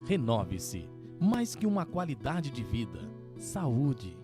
Renove-se. Mais que uma qualidade de vida, saúde.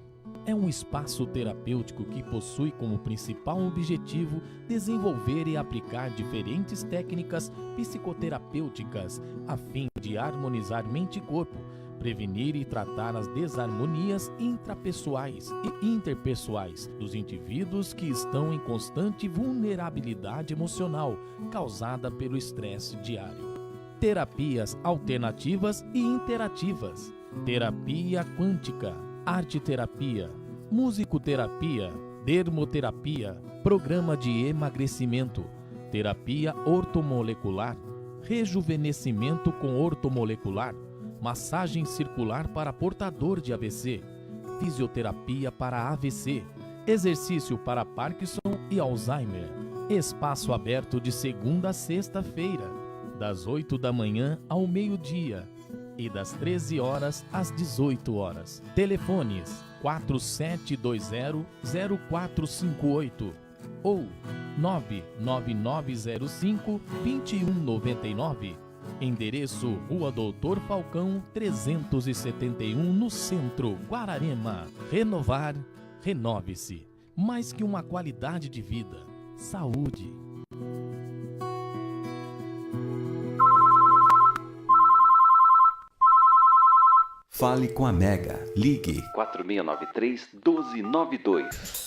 É um espaço terapêutico que possui como principal objetivo desenvolver e aplicar diferentes técnicas psicoterapêuticas a fim de harmonizar mente e corpo, prevenir e tratar as desarmonias intrapessoais e interpessoais dos indivíduos que estão em constante vulnerabilidade emocional causada pelo estresse diário. Terapias alternativas e interativas, terapia quântica, arte-terapia, musicoterapia, dermoterapia, programa de emagrecimento, terapia ortomolecular, rejuvenescimento com ortomolecular, massagem circular para portador de AVC, fisioterapia para AVC, exercício para Parkinson e Alzheimer. Espaço aberto de segunda a sexta-feira, das 8 da manhã ao meio-dia e das 13 horas às 18 horas. Telefones 4720-0458 ou 99905-2199. Endereço Rua Doutor Falcão 371 no Centro, Guararema. Renovar, renove-se. Mais que uma qualidade de vida, saúde. Fale com a Mega. Ligue 4693-1292.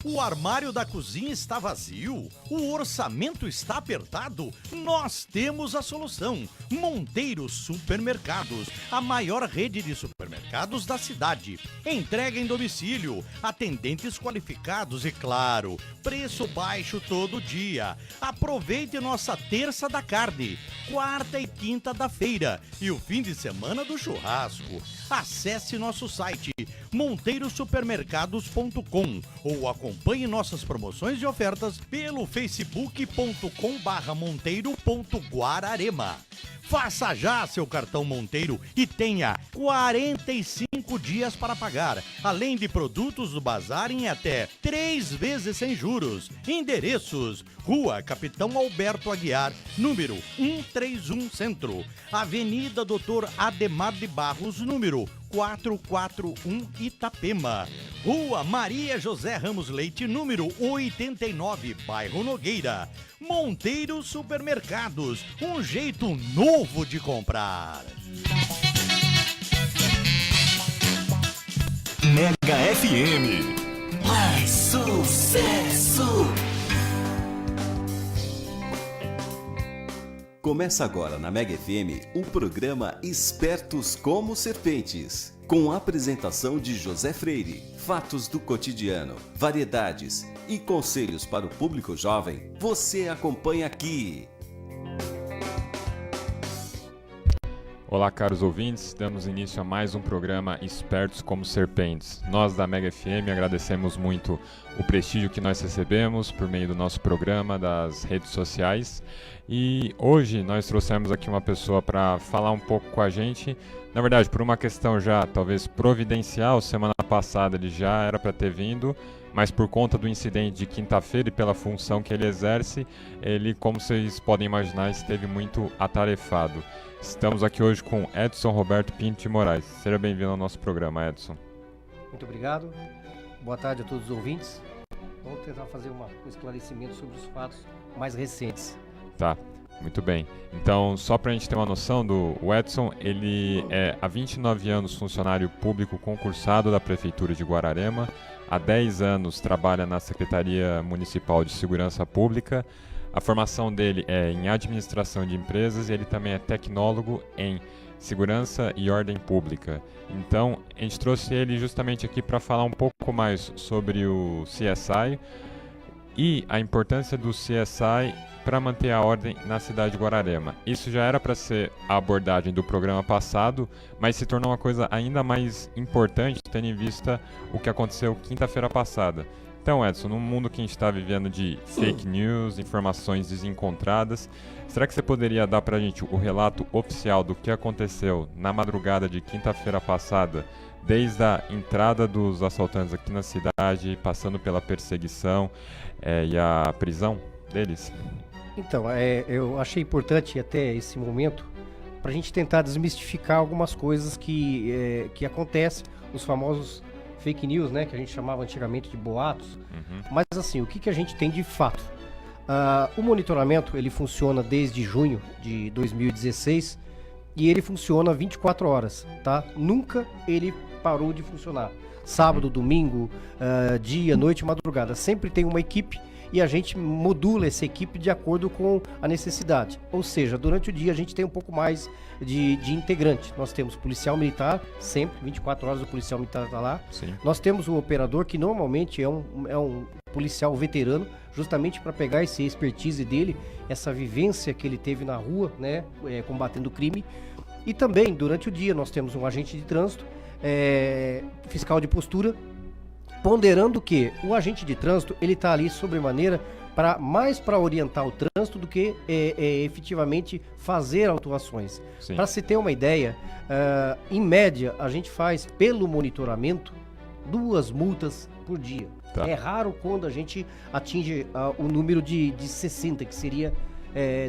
O armário da cozinha está vazio? O orçamento está apertado? Nós temos a solução. Monteiro Supermercados, a maior rede de supermercados da cidade. Entrega em domicílio, atendentes qualificados e, claro, preço baixo todo dia. Aproveite nossa terça da carne, quarta e quinta da feira e o fim de semana do churrasco. Acesse nosso site monteirosupermercados.com ou acompanhe nossas promoções e ofertas pelo facebook.com/monteiro.guararema. Faça já seu cartão Monteiro e tenha 45 dias para pagar, além de produtos do bazar em até 3 vezes sem juros. Endereços: Rua Capitão Alberto Aguiar, número 131 Centro, Avenida Doutor Ademar de Barros, número 441 Itapema, Rua Maria José Ramos Leite, número 89, Bairro Nogueira. Monteiro Supermercados, um jeito novo de comprar. Mega FM. Mais sucesso! Começa agora na Mega FM o programa Espertos como Serpentes, com a apresentação de José Freire, fatos do cotidiano, variedades e conselhos para o público jovem. Você acompanha aqui. Olá, caros ouvintes, damos início a mais um programa Espertos como Serpentes. Nós da Mega FM agradecemos muito o prestígio que nós recebemos por meio do nosso programa, das redes sociais. E hoje nós trouxemos aqui uma pessoa para falar um pouco com a gente. Na verdade, por uma questão já talvez providencial, semana passada ele já era para ter vindo, mas por conta do incidente de quinta-feira e pela função que ele exerce, ele, como vocês podem imaginar, esteve muito atarefado. Estamos aqui hoje com Edson Roberto Pinto de Moraes. Seja bem-vindo ao nosso programa, Edson. Muito obrigado. Boa tarde a todos os ouvintes. Vamos tentar fazer um esclarecimento sobre os fatos mais recentes. Tá, muito bem. Então, só para a gente ter uma noção, o Edson, ele é há 29 anos funcionário público concursado da Prefeitura de Guararema. Há 10 anos trabalha na Secretaria Municipal de Segurança Pública. A formação dele é em administração de empresas e ele também é tecnólogo em segurança e ordem pública. Então, a gente trouxe ele justamente aqui para falar um pouco mais sobre o CSI e a importância do CSI para manter a ordem na cidade de Guararema. Isso já era para ser a abordagem do programa passado, mas se tornou uma coisa ainda mais importante, tendo em vista o que aconteceu quinta-feira passada. Então, Edson, num mundo que a gente está vivendo de fake news, informações desencontradas, será que você poderia dar para a gente o relato oficial do que aconteceu na madrugada de quinta-feira passada, desde a entrada dos assaltantes aqui na cidade, passando pela perseguição e a prisão deles? Então, eu achei importante até esse momento para a gente tentar desmistificar algumas coisas que acontecem, os famosos fake news, né, que a gente chamava antigamente de boatos. Mas assim, o que a gente tem de fato? O monitoramento, ele funciona desde junho de 2016 e ele funciona 24 horas, tá? Nunca ele parou de funcionar. Sábado, domingo, dia, noite, madrugada. Sempre tem uma equipe e a gente modula essa equipe de acordo com a necessidade. Ou seja, durante o dia a gente tem um pouco mais de integrante. Nós temos policial militar, sempre, 24 horas o policial militar está lá. Sim. Nós temos um operador que normalmente é um policial veterano, justamente para pegar esse expertise dele, essa vivência que ele teve na rua, né, combatendo o crime. E também, durante o dia, nós temos um agente de trânsito, fiscal de postura, ponderando que o agente de trânsito, ele está ali sobremaneira mais para orientar o trânsito do que efetivamente fazer autuações. Para se ter uma ideia, em média, a gente faz pelo monitoramento 2 multas por dia. Tá. É raro quando a gente atinge o número de 60, que seria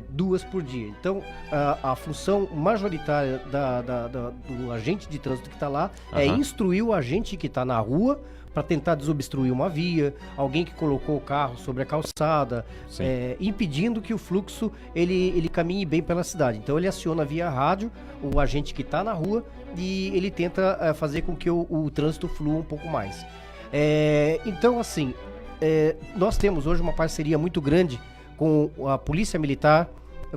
2 por dia. Então, a função majoritária do agente de trânsito que está lá é instruir o agente que está na rua para tentar desobstruir uma via, alguém que colocou o carro sobre a calçada, impedindo que o fluxo ele caminhe bem pela cidade. Então, ele aciona via rádio o agente que está na rua e ele tenta fazer com que o trânsito flua um pouco mais. Então, assim, nós temos hoje uma parceria muito grande com a Polícia Militar,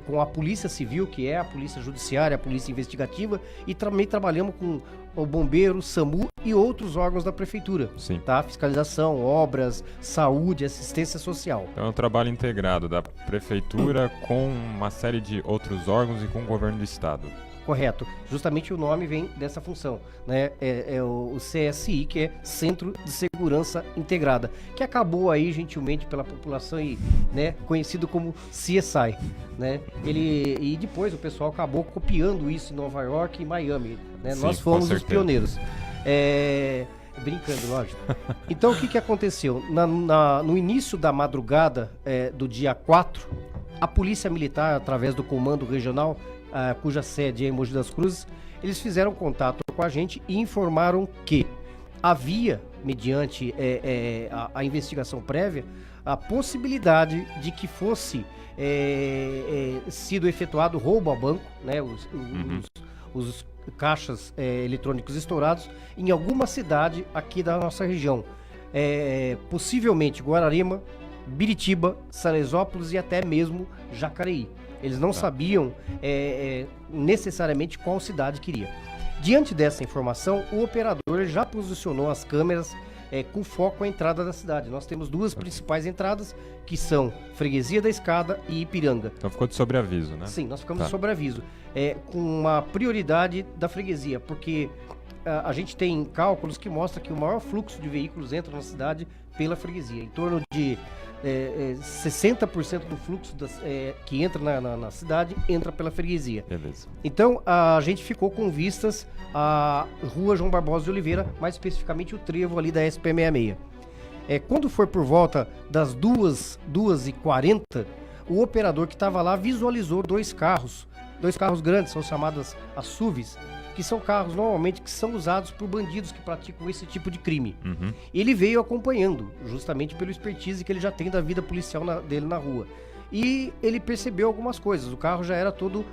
com a Polícia Civil, que é a Polícia Judiciária, a Polícia Investigativa, e também trabalhamos com o Bombeiro, o SAMU e outros órgãos da Prefeitura. Sim. Tá? Fiscalização, obras, saúde, assistência social. Então é um trabalho integrado da Prefeitura com uma série de outros órgãos e com o governo do Estado. Correto. Justamente o nome vem dessa função, né? É o CSI, que é Centro de Segurança Integrada, que acabou aí gentilmente pela população e, né, conhecido como CSI, né? E depois o pessoal acabou copiando isso em Nova York e Miami, né? Sim, Nós fomos os pioneiros. Brincando, lógico. Então, o que aconteceu? No início da madrugada do dia 4, a Polícia Militar, através do Comando Regional, cuja sede é em Mogi das Cruzes, eles fizeram contato com a gente e informaram que havia, mediante a investigação prévia, a possibilidade de que fosse sido efetuado roubo ao banco, né, os caixas eletrônicos estourados em alguma cidade aqui da nossa região, possivelmente Guararema, Biritiba, Salesópolis e até mesmo Jacareí. Eles não sabiam necessariamente qual cidade queria. Diante dessa informação, o operador já posicionou as câmeras com foco à entrada da cidade. Nós temos 2 principais entradas, que são Freguesia da Escada e Ipiranga. Então ficou de sobreaviso, né? Sim, nós ficamos de sobreaviso. Com uma prioridade da freguesia, porque a gente tem cálculos que mostram que o maior fluxo de veículos entra na cidade pela freguesia. Em torno de 60% do fluxo que entra na cidade entra pela freguesia. Beleza. Então a gente ficou com vistas à Rua João Barbosa de Oliveira, mais especificamente o trevo ali da SP66. Quando foi por volta das 2h40, o operador que estava lá visualizou 2 carros grandes, são chamadas as SUVs, que são carros normalmente que são usados por bandidos que praticam esse tipo de crime. Ele veio acompanhando, justamente pelo expertise que ele já tem da vida policial dele na rua. E ele percebeu algumas coisas, o carro já era todo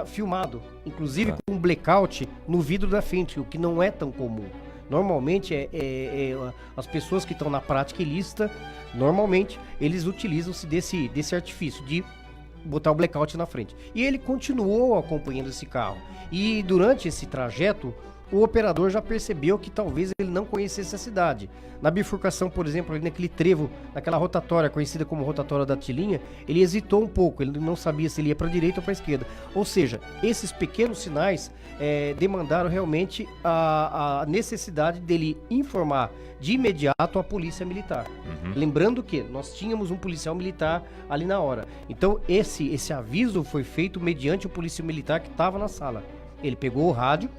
filmado, inclusive com um blackout no vidro da frente, o que não é tão comum. Normalmente, as pessoas que estão na prática ilícita, normalmente, eles utilizam-se desse artifício de botar o blackout na frente. E ele continuou acompanhando esse carro. E durante esse trajeto, o operador já percebeu que talvez ele não conhecesse a cidade. Na bifurcação, por exemplo, ali naquele trevo, naquela rotatória conhecida como rotatória da Tilinha, ele hesitou um pouco, ele não sabia se ele ia para a direita ou para a esquerda. Ou seja, esses pequenos sinais demandaram realmente a necessidade dele informar de imediato a polícia militar. Lembrando que nós tínhamos um policial militar ali na hora. Então esse aviso foi feito mediante o policial militar que estava na sala. Ele pegou o rádio,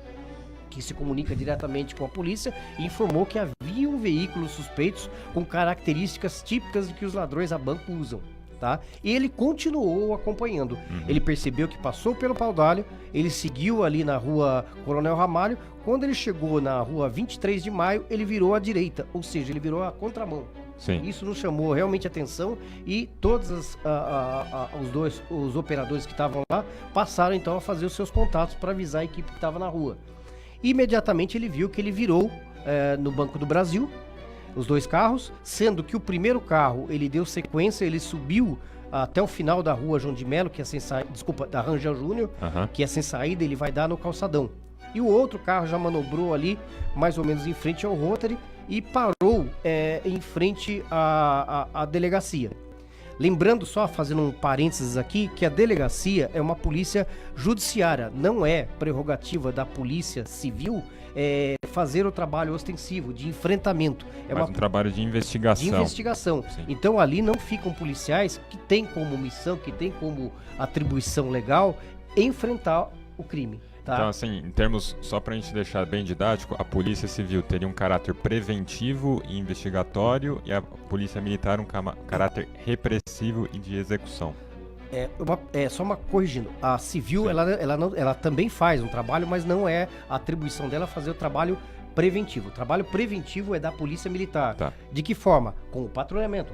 que se comunica diretamente com a polícia, e informou que haviam veículos suspeitos com características típicas de que os ladrões a banco usam. Tá? E ele continuou acompanhando. Ele percebeu que passou pelo pau d'alho, ele seguiu ali na rua Coronel Ramalho. Quando ele chegou na rua 23 de maio, ele virou à direita, ou seja, ele virou a contramão. Sim. Isso nos chamou realmente atenção e todos os operadores que estavam lá passaram então a fazer os seus contatos para avisar a equipe que estava na rua. Imediatamente ele viu que ele virou no Banco do Brasil, os dois carros, sendo que o primeiro carro ele deu sequência, ele subiu até o final da rua João de Melo, que é sem saída, desculpa, da Rangel Júnior, que é sem saída, ele vai dar no calçadão. E o outro carro já manobrou ali, mais ou menos em frente ao Rotary, e parou em frente à delegacia. Lembrando, só fazendo um parênteses aqui, que a delegacia é uma polícia judiciária, não é prerrogativa da polícia civil fazer o trabalho ostensivo, de enfrentamento. É um trabalho de investigação. De investigação. Sim. Então ali não ficam policiais que têm como missão, que têm como atribuição legal enfrentar o crime. Tá? Então, assim, em termos, só pra gente deixar bem didático, a Polícia Civil teria um caráter preventivo e investigatório e a Polícia Militar um caráter repressivo e de execução. Só uma corrigindo, a Civil ela também faz um trabalho, mas não é a atribuição dela fazer o trabalho preventivo. O trabalho preventivo é da Polícia Militar. Tá. De que forma? Com o patrulhamento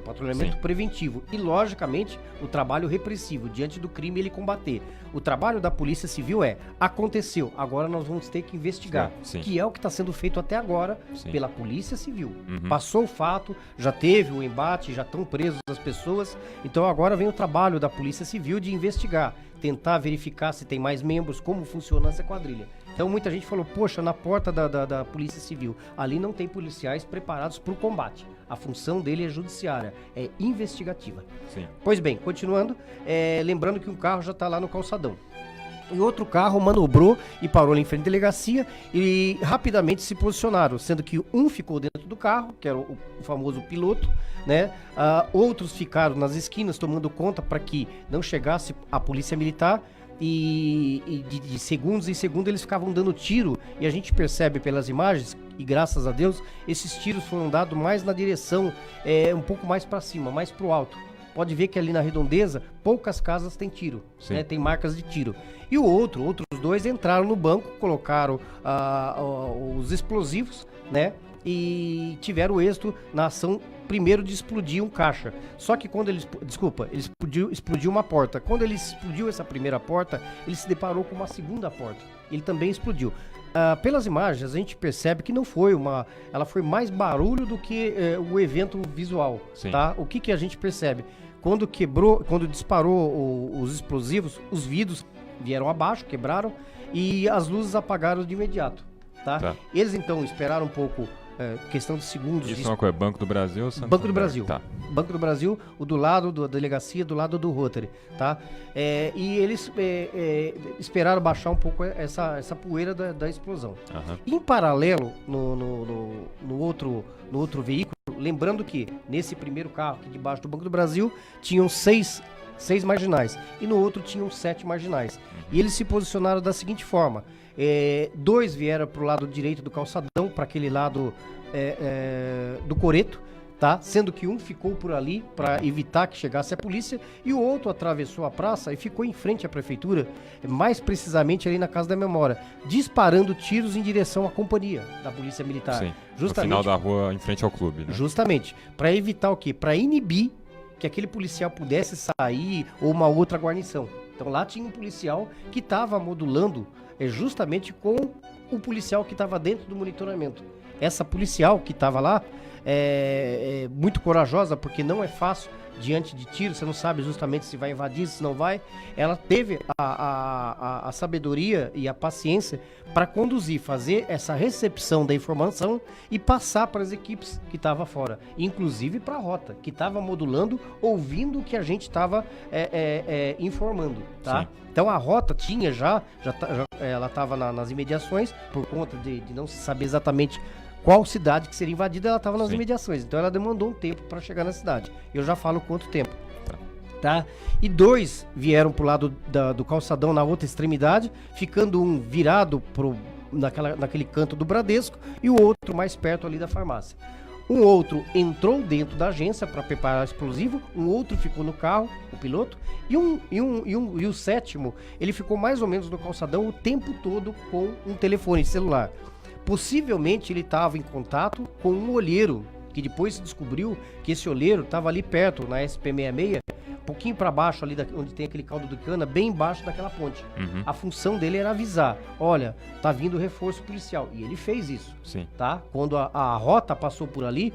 preventivo e, logicamente, o trabalho repressivo, diante do crime ele combater. O trabalho da Polícia Civil aconteceu, agora nós vamos ter que investigar, que é o que está sendo feito até agora pela Polícia Civil. Passou o fato, já teve o embate, já estão presos as pessoas, então agora vem o trabalho da Polícia Civil de investigar, tentar verificar se tem mais membros, como funciona essa quadrilha. Então muita gente falou, poxa, na porta da Polícia Civil, ali não tem policiais preparados para o combate. A função dele é judiciária, é investigativa. Sim. Pois bem, continuando, lembrando que um carro já está lá no calçadão. E outro carro manobrou e parou ali em frente à delegacia e rapidamente se posicionaram, sendo que um ficou dentro do carro, que era o famoso piloto, né? Outros ficaram nas esquinas tomando conta para que não chegasse a polícia militar. E de segundos em segundos eles ficavam dando tiro, e a gente percebe pelas imagens, e graças a Deus, esses tiros foram dados mais na direção, um pouco mais para cima, mais para o alto. Pode ver que ali na redondeza, poucas casas têm tiro, né? Tem marcas de tiro. E outros dois entraram no banco, colocaram os explosivos, né? E tiveram êxito na ação primeiro de explodir um caixa. Só que quando ele explodiu uma porta. Quando ele explodiu essa primeira porta, ele se deparou com uma segunda porta. Ele também explodiu. Pelas imagens, a gente percebe que não foi ela foi mais barulho do que o evento visual. Tá? O que a gente percebe? Quando disparou os explosivos, os vidros vieram abaixo, quebraram, e as luzes apagaram de imediato. Tá? Eles então esperaram um pouco, questão de segundos. Isso é uma coisa, Banco do Brasil ou Santander? Banco do Brasil. Tá. Banco do Brasil, o do lado da delegacia, do lado do Rotary, tá? E eles esperaram baixar um pouco essa poeira da explosão. Em paralelo, no outro veículo, lembrando que nesse primeiro carro aqui debaixo do Banco do Brasil, tinham seis marginais, e no outro tinham 7 marginais. E eles se posicionaram da seguinte forma: 2 vieram para o lado direito do calçadão, para aquele lado do coreto, tá? Sendo que um ficou por ali para evitar que chegasse a polícia, e o outro atravessou a praça e ficou em frente à prefeitura, mais precisamente ali na Casa da Memória, disparando tiros em direção à companhia da Polícia Militar. Sim, justamente, no final da rua, em frente ao clube, né? Justamente, para evitar o quê? Para inibir que aquele policial pudesse sair, ou uma outra guarnição. Então lá tinha um policial que estava modulando justamente com o policial que estava dentro do monitoramento. Essa policial que estava lá é muito corajosa, porque não é fácil diante de tiro, você não sabe justamente se vai invadir, se não vai. Ela teve a sabedoria e a paciência para conduzir, fazer essa recepção da informação e passar para as equipes que estavam fora, inclusive para a rota, que estava modulando, ouvindo o que a gente estava informando, tá? Sim. Então a rota tinha ela estava nas imediações, por conta de não se saber exatamente qual cidade que seria invadida, ela estava nas imediações. Então ela demandou um tempo para chegar na cidade. Eu já falo quanto tempo. Tá? E 2 vieram pro lado do calçadão na outra extremidade, ficando um virado naquele canto do Bradesco e o outro mais perto ali da farmácia. Um outro entrou dentro da agência para preparar o explosivo, um outro ficou no carro, o piloto, e o sétimo, ele ficou mais ou menos no calçadão o tempo todo com um telefone celular. Possivelmente ele estava em contato com um olheiro, que depois se descobriu que esse olheiro estava ali perto, na SP66, um pouquinho para baixo ali, onde tem aquele caldo de cana, bem embaixo daquela ponte. A função dele era avisar, olha, tá vindo reforço policial. E ele fez isso, Sim. tá? Quando a rota passou por ali,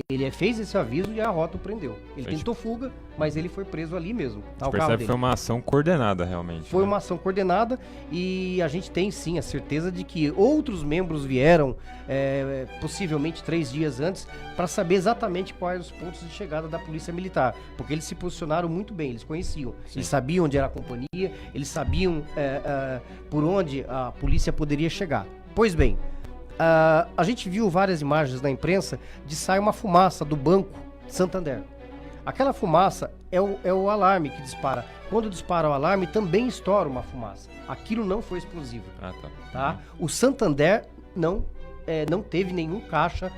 ele fez esse aviso e a rota o prendeu. Ele tentou fuga, mas ele foi preso ali mesmo. Tá, Você percebe que foi uma ação coordenada, realmente. Foi né? uma ação coordenada e a gente tem sim a certeza de que outros membros vieram, possivelmente 3 dias antes, para saber exatamente quais os pontos de chegada da Polícia Militar, porque eles se posicionaram muito bem, eles conheciam, eles sabiam onde era a companhia, eles sabiam por onde a polícia poderia chegar. Pois bem, a gente viu várias imagens na imprensa de sair uma fumaça do Banco Santander. Aquela fumaça é o alarme que dispara. Quando dispara o alarme, também estoura uma fumaça. Aquilo não foi explosivo. Tá? O Santander não teve nenhum caixa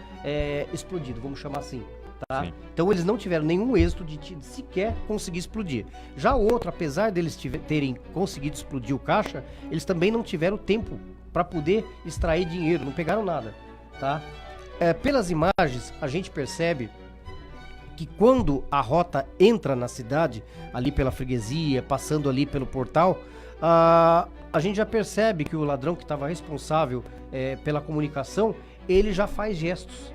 explodido, vamos chamar assim. Tá? Então eles não tiveram nenhum êxito de sequer conseguir explodir. Já o outro, apesar deles terem conseguido explodir o caixa, eles também não tiveram tempo para poder extrair dinheiro, não pegaram nada. Tá? Pelas imagens, a gente percebe que quando a rota entra na cidade, ali pela freguesia, passando ali pelo portal, a gente já percebe que o ladrão que estava responsável pela comunicação, ele já faz gestos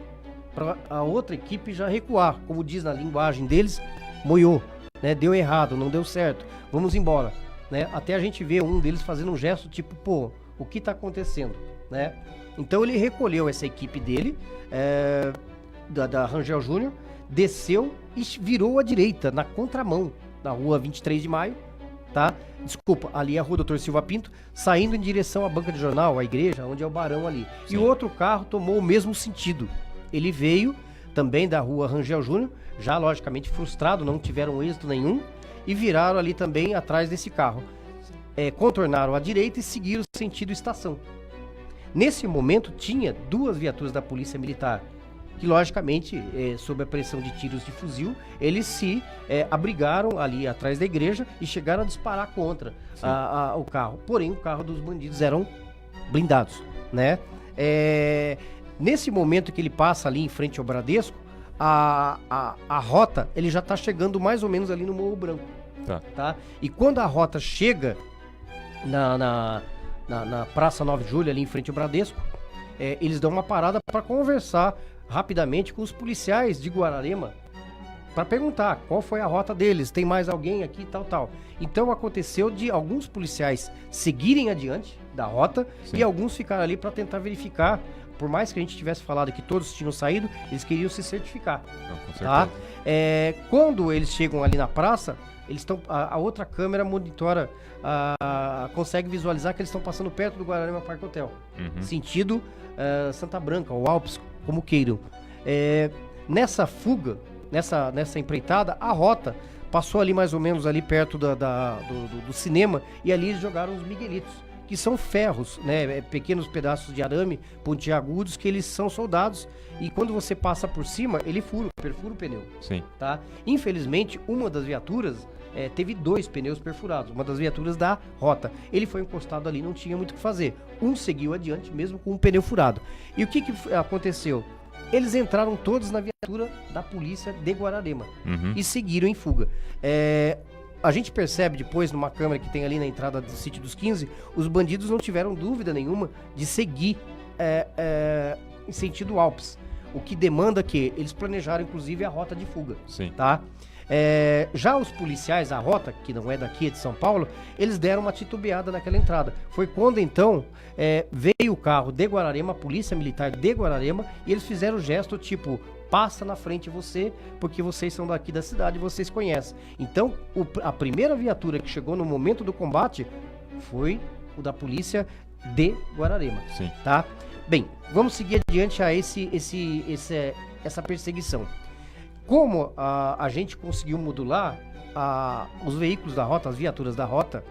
para a outra equipe já recuar, como diz na linguagem deles, moiou, né? Deu errado, não deu certo, vamos embora, né? Até a gente vê um deles fazendo um gesto tipo, pô, o que está acontecendo, né? Então ele recolheu essa equipe dele, da Rangel Júnior, desceu e virou à direita, na contramão, na rua 23 de maio, tá? Desculpa, ali é a rua Dr. Silva Pinto, saindo em direção à banca de jornal, à igreja, onde é o Barão ali. Sim. E o outro carro tomou o mesmo sentido. Ele veio também da rua Rangel Júnior, já logicamente frustrado, não tiveram êxito nenhum, e viraram ali também atrás desse carro. Contornaram à direita e seguiram sentido estação. Nesse momento tinha 2 viaturas da Polícia Militar, que logicamente, sob a pressão de tiros de fuzil, eles se abrigaram ali atrás da igreja e chegaram a disparar contra o carro. Porém, o carro dos bandidos eram blindados, né? Nesse momento que ele passa ali em frente ao Bradesco, a rota, ele já está chegando mais ou menos ali no Morro Branco. Tá? E quando a rota chega na Praça 9 de Julho, ali em frente ao Bradesco, eles dão uma parada para conversar rapidamente com os policiais de Guararema para perguntar qual foi a rota deles, tem mais alguém aqui, tal. Então aconteceu de alguns policiais seguirem adiante da rota. Sim. E alguns ficaram ali para tentar verificar, por mais que a gente tivesse falado que todos tinham saído, eles queriam se certificar. Não, com certeza. Tá? Quando eles chegam ali na praça, eles estão, a outra câmera monitora, consegue visualizar que eles estão passando perto do Guararema Parque Hotel, sentido Santa Branca ou Alpes, como queiram. Nessa fuga, nessa empreitada, a rota passou ali mais ou menos ali perto do cinema, e ali eles jogaram os miguelitos, que são ferros, né, pequenos pedaços de arame pontiagudos, que eles são soldados, e quando você passa por cima, ele perfura o pneu. Sim. Tá? Infelizmente, uma das viaturas teve 2 pneus perfurados, uma das viaturas da rota. Ele foi encostado ali, não tinha muito o que fazer. Um seguiu adiante, mesmo com um pneu furado. E o que aconteceu? Eles entraram todos na viatura da polícia de Guararema e seguiram em fuga. A gente percebe depois, numa câmera que tem ali na entrada do sítio dos 15, os bandidos não tiveram dúvida nenhuma de seguir em sentido Alpes, o que demanda que eles planejaram inclusive a rota de fuga. Sim. Tá? Já os policiais, a rota, que não é daqui, é de São Paulo, eles deram uma titubeada naquela entrada. Foi quando então veio o carro de Guararema, a Polícia Militar de Guararema, e eles fizeram o gesto tipo, passa na frente você, porque vocês são daqui da cidade e vocês conhecem. Então, a primeira viatura que chegou no momento do combate foi o da Polícia de Guararema. Sim. Tá? Bem, vamos seguir adiante a essa perseguição. Como a gente conseguiu modular os veículos da rota, as viaturas da rota,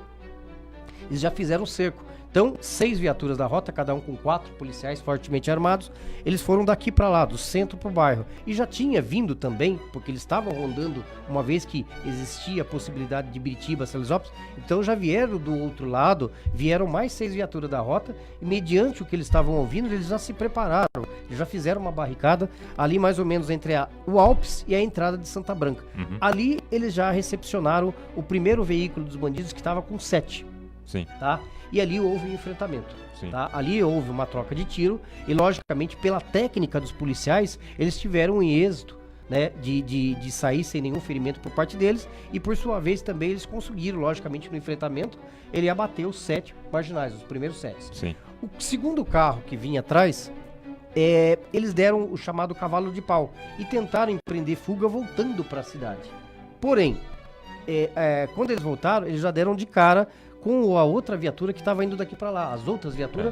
eles já fizeram o cerco. Então, 6 viaturas da rota, cada um com 4 policiais fortemente armados, eles foram daqui para lá, do centro para o bairro. E já tinha vindo também, porque eles estavam rondando, uma vez que existia a possibilidade de Biritiba, Salesópolis, então já vieram do outro lado, vieram mais 6 viaturas da rota, e mediante o que eles estavam ouvindo, eles já se prepararam, eles já fizeram uma barricada ali mais ou menos entre o Alpes e a entrada de Santa Branca. Ali eles já recepcionaram o primeiro veículo dos bandidos, que estava com 7. Sim. Tá? E ali houve um enfrentamento. Sim. Tá? Ali houve uma troca de tiro e, logicamente, pela técnica dos policiais, eles tiveram um êxito, né, de sair sem nenhum ferimento por parte deles e, por sua vez, também eles conseguiram, logicamente, no enfrentamento, ele abateu os 7 marginais, os primeiros 7. Sim. O segundo carro que vinha atrás, eles deram o chamado cavalo de pau e tentaram empreender fuga voltando para a cidade. Porém, quando eles voltaram, eles já deram de cara com a outra viatura que estava indo daqui para lá. As outras viaturas,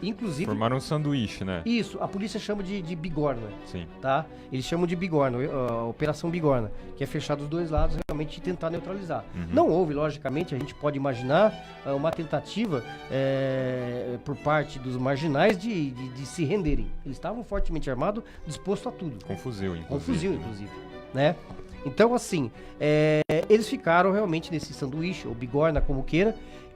inclusive... Formaram um sanduíche, né? Isso, a polícia chama de bigorna. Sim. Tá? Eles chamam de bigorna, a Operação Bigorna, que é fechar dos dois lados, realmente tentar neutralizar. Não houve, logicamente, a gente pode imaginar uma tentativa por parte dos marginais de se renderem. Eles estavam fortemente armados, dispostos a tudo. Com fuzil, inclusive. Com fuzil, inclusive, né? Então, assim, eles ficaram realmente nesse sanduíche, ou bigorna, como queira,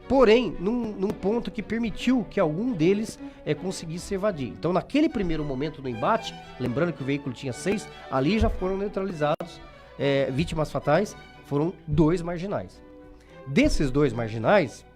porém, num ponto que permitiu que algum deles conseguisse evadir. Então, naquele primeiro momento do embate, lembrando que o veículo tinha 6, ali já foram neutralizados, vítimas fatais, foram 2 marginais. Desses 2 marginais,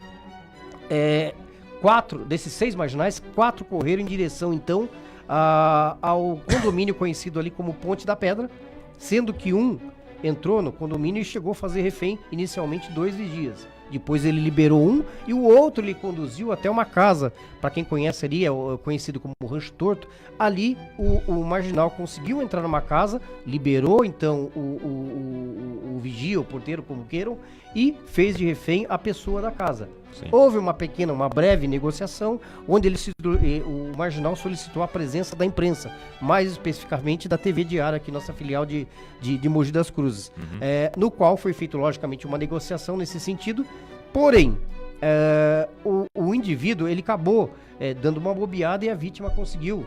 4, desses 6 marginais, 4 correram em direção, então, ao condomínio conhecido ali como Ponte da Pedra, sendo que um entrou no condomínio e chegou a fazer refém inicialmente 2 vigias. Depois ele liberou um e o outro ele conduziu até uma casa. Para quem conhece ali, é conhecido como Rancho Torto. Ali o marginal conseguiu entrar numa casa, liberou então o vigia, o porteiro, como queiram, e fez de refém a pessoa da casa. Sim. Houve uma breve negociação, onde o marginal solicitou a presença da imprensa, mais especificamente da TV Diária, aqui nossa filial de Mogi das Cruzes, no qual foi feita, logicamente, uma negociação nesse sentido, porém, o indivíduo, ele acabou dando uma bobeada e a vítima conseguiu,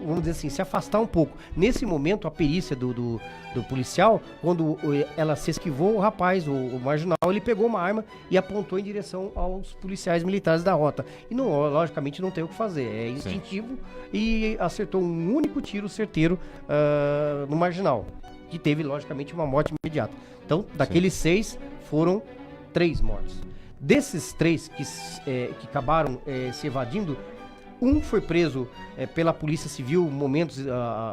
vamos dizer assim, se afastar um pouco. Nesse momento, a perícia do policial, quando ela se esquivou, o rapaz, o marginal, ele pegou uma arma e apontou em direção aos policiais militares da rota. E, logicamente, não tem o que fazer. É instintivo. Sim. E acertou um único tiro certeiro no marginal, que teve, logicamente, uma morte imediata. Então, daqueles 6, foram 3 mortos. Desses 3 que acabaram se evadindo, um foi preso pela Polícia Civil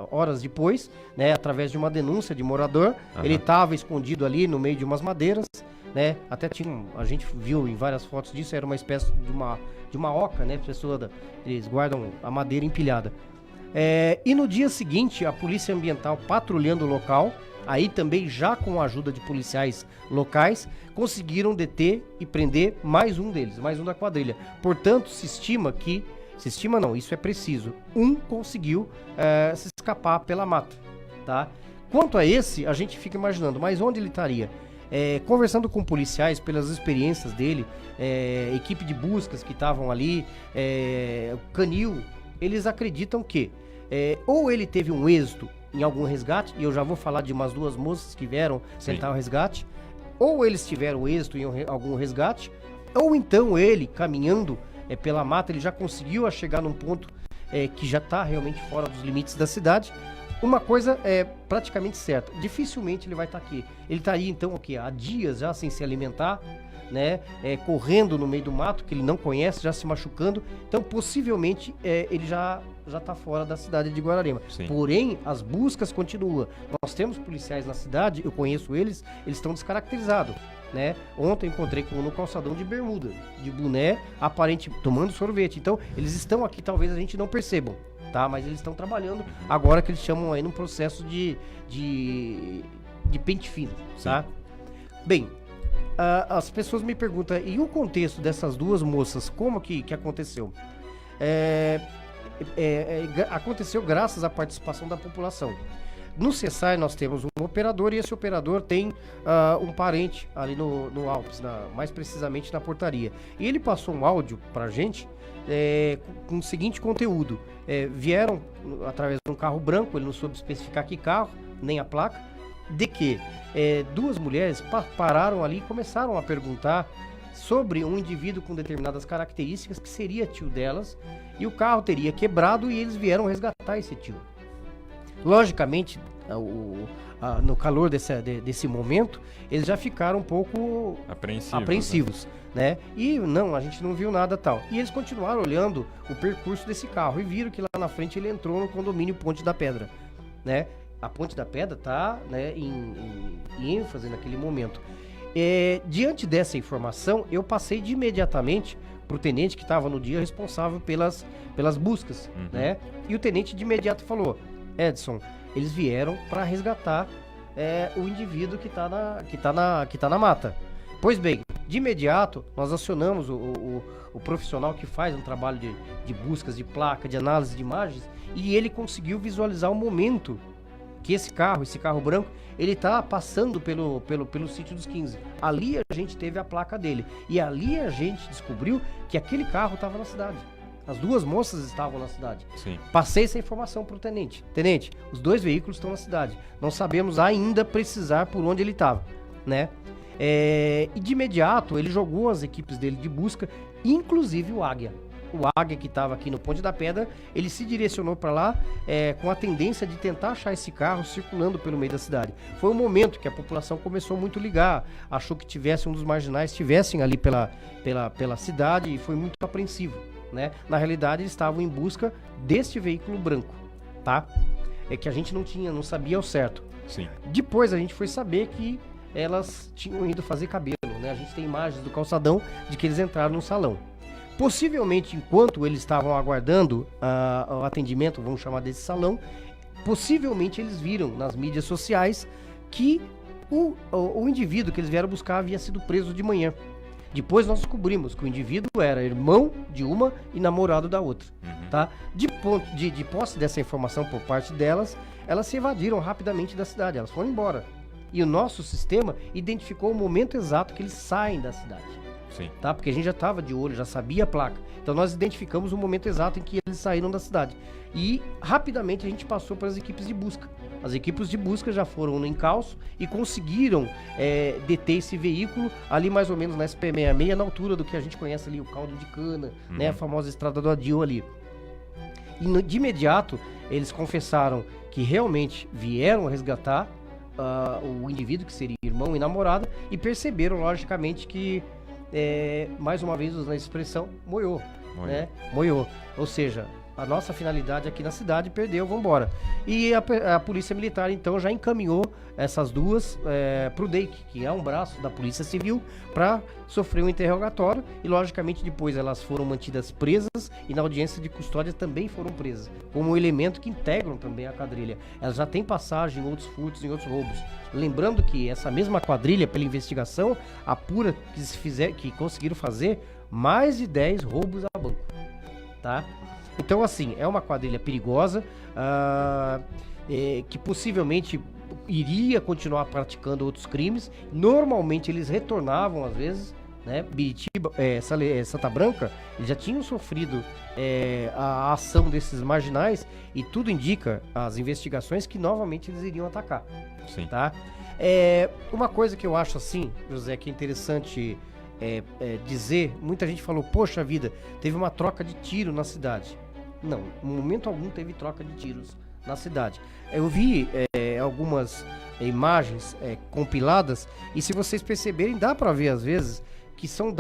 horas depois, né, através de uma denúncia de morador. Ele estava escondido ali no meio de umas madeiras, né? Até a gente viu em várias fotos disso, era uma espécie de uma oca, né? Eles guardam a madeira empilhada. E no dia seguinte, a Polícia Ambiental, patrulhando o local, aí também já com a ajuda de policiais locais, conseguiram deter e prender mais um deles, mais um da quadrilha. Portanto, se estima, não, isso é preciso. Um conseguiu se escapar pela mata, tá? Quanto a esse, a gente fica imaginando, mas onde ele estaria? Conversando com policiais, pelas experiências dele, equipe de buscas que estavam ali, canil, eles acreditam que ou ele teve um êxito em algum resgate, e eu já vou falar de umas 2 moças que vieram tentar o resgate, ou eles tiveram êxito em algum resgate, ou então ele, caminhando pela mata, ele já conseguiu chegar num ponto que já está realmente fora dos limites da cidade. Uma coisa é praticamente certa, dificilmente ele vai estar aqui. Ele estaria então há dias já sem se alimentar, né? Correndo no meio do mato, que ele não conhece, já se machucando. Então possivelmente ele já está fora da cidade de Guararema. Sim. Porém, as buscas continuam. Nós temos policiais na cidade, eu conheço eles estão descaracterizados, né? Ontem encontrei no calçadão de bermuda, de boné, aparente tomando sorvete. Então, eles estão aqui, talvez a gente não perceba, tá? Mas eles estão trabalhando agora, que eles chamam aí num processo de pente fino, tá? Bem, as pessoas me perguntam, e o contexto dessas 2 moças, como que aconteceu? Aconteceu graças à participação da população. No CSI nós temos um operador e esse operador tem um parente ali no Alpes, mais precisamente na portaria. E ele passou um áudio pra gente com o seguinte conteúdo. Vieram através de um carro branco, ele não soube especificar que carro, nem a placa, de que duas mulheres pararam ali e começaram a perguntar sobre um indivíduo com determinadas características que seria tio delas, e o carro teria quebrado e eles vieram resgatar esse tio. Logicamente, no calor desse momento, eles já ficaram um pouco apreensivos, né? E não, a gente não viu nada tal. E eles continuaram olhando o percurso desse carro e viram que lá na frente ele entrou no condomínio Ponte da Pedra, né? A Ponte da Pedra tá, né, em ênfase naquele momento. Diante dessa informação, eu passei de imediatamente para o tenente que estava no dia responsável pelas buscas, né? E o tenente de imediato falou: Edson, eles vieram para resgatar o indivíduo que tá na mata. Pois bem, de imediato nós acionamos o profissional que faz um trabalho de buscas de placa, de análise de imagens, e ele conseguiu visualizar o momento que esse carro branco, ele tá passando pelo sítio dos 15. Ali a gente teve a placa dele. E ali a gente descobriu que aquele carro estava na cidade. As duas moças estavam na cidade. Sim. Passei essa informação pro tenente. Tenente, os dois veículos estão na cidade. Não sabemos ainda precisar por onde ele estava, né? E de imediato ele jogou as equipes dele de busca, inclusive o Águia. O Águia, que estava aqui no Ponte da Pedra, ele se direcionou para lá com a tendência de tentar achar esse carro circulando pelo meio da cidade. Foi um momento que a população começou muito a ligar, achou que tivesse um dos marginais, estivessem ali pela cidade, e foi muito apreensivo, né? Na realidade, eles estavam em busca deste veículo branco, tá? Que a gente não sabia ao certo. Sim. Depois a gente foi saber que elas tinham ido fazer cabelo, né? A gente tem imagens do calçadão de que eles entraram no salão. Possivelmente, enquanto eles estavam aguardando o atendimento, vamos chamar desse salão, possivelmente eles viram nas mídias sociais que o indivíduo que eles vieram buscar havia sido preso de manhã. Depois nós descobrimos que o indivíduo era irmão de uma e namorado da outra, tá? De posse dessa informação por parte delas, elas se evadiram rapidamente da cidade, elas foram embora. E o nosso sistema identificou o momento exato que eles saem da cidade. Sim. Tá? Porque a gente já estava de olho, já sabia a placa. Então nós identificamos o momento exato em que eles saíram da cidade. E rapidamente a gente passou para as equipes de busca. As equipes de busca já foram no encalço e conseguiram deter esse veículo ali mais ou menos na SP66, na altura do que a gente conhece ali, o caldo de cana, né? A famosa estrada do Adil ali. E de imediato eles confessaram que realmente vieram resgatar o indivíduo que seria irmão e namorada, e perceberam logicamente que mais uma vez usando a expressão, moiou, né? Moiou. Ou seja, a nossa finalidade aqui na cidade perdeu, vambora. E a Polícia Militar, então, já encaminhou essas duas pro DEIC, que é um braço da Polícia Civil, para sofrer um interrogatório. E, logicamente, depois elas foram mantidas presas e na audiência de custódia também foram presas, como um elemento que integram também a quadrilha. Elas já têm passagem em outros furtos, em outros roubos. Lembrando que essa mesma quadrilha, pela investigação, apura que conseguiram fazer mais de 10 roubos a banco, tá? Então, assim, é uma quadrilha perigosa, que possivelmente iria continuar praticando outros crimes. Normalmente eles retornavam, às vezes, né? Biritiba, Santa Branca, eles já tinham sofrido a ação desses marginais, e tudo indica, as investigações, que novamente eles iriam atacar. Sim. Tá? Uma coisa que eu acho assim, José, que é interessante dizer, muita gente falou, poxa vida, teve uma troca de tiro na cidade. Não, em momento algum teve troca de tiros na cidade. Eu vi algumas imagens compiladas, e se vocês perceberem, dá para ver às vezes que são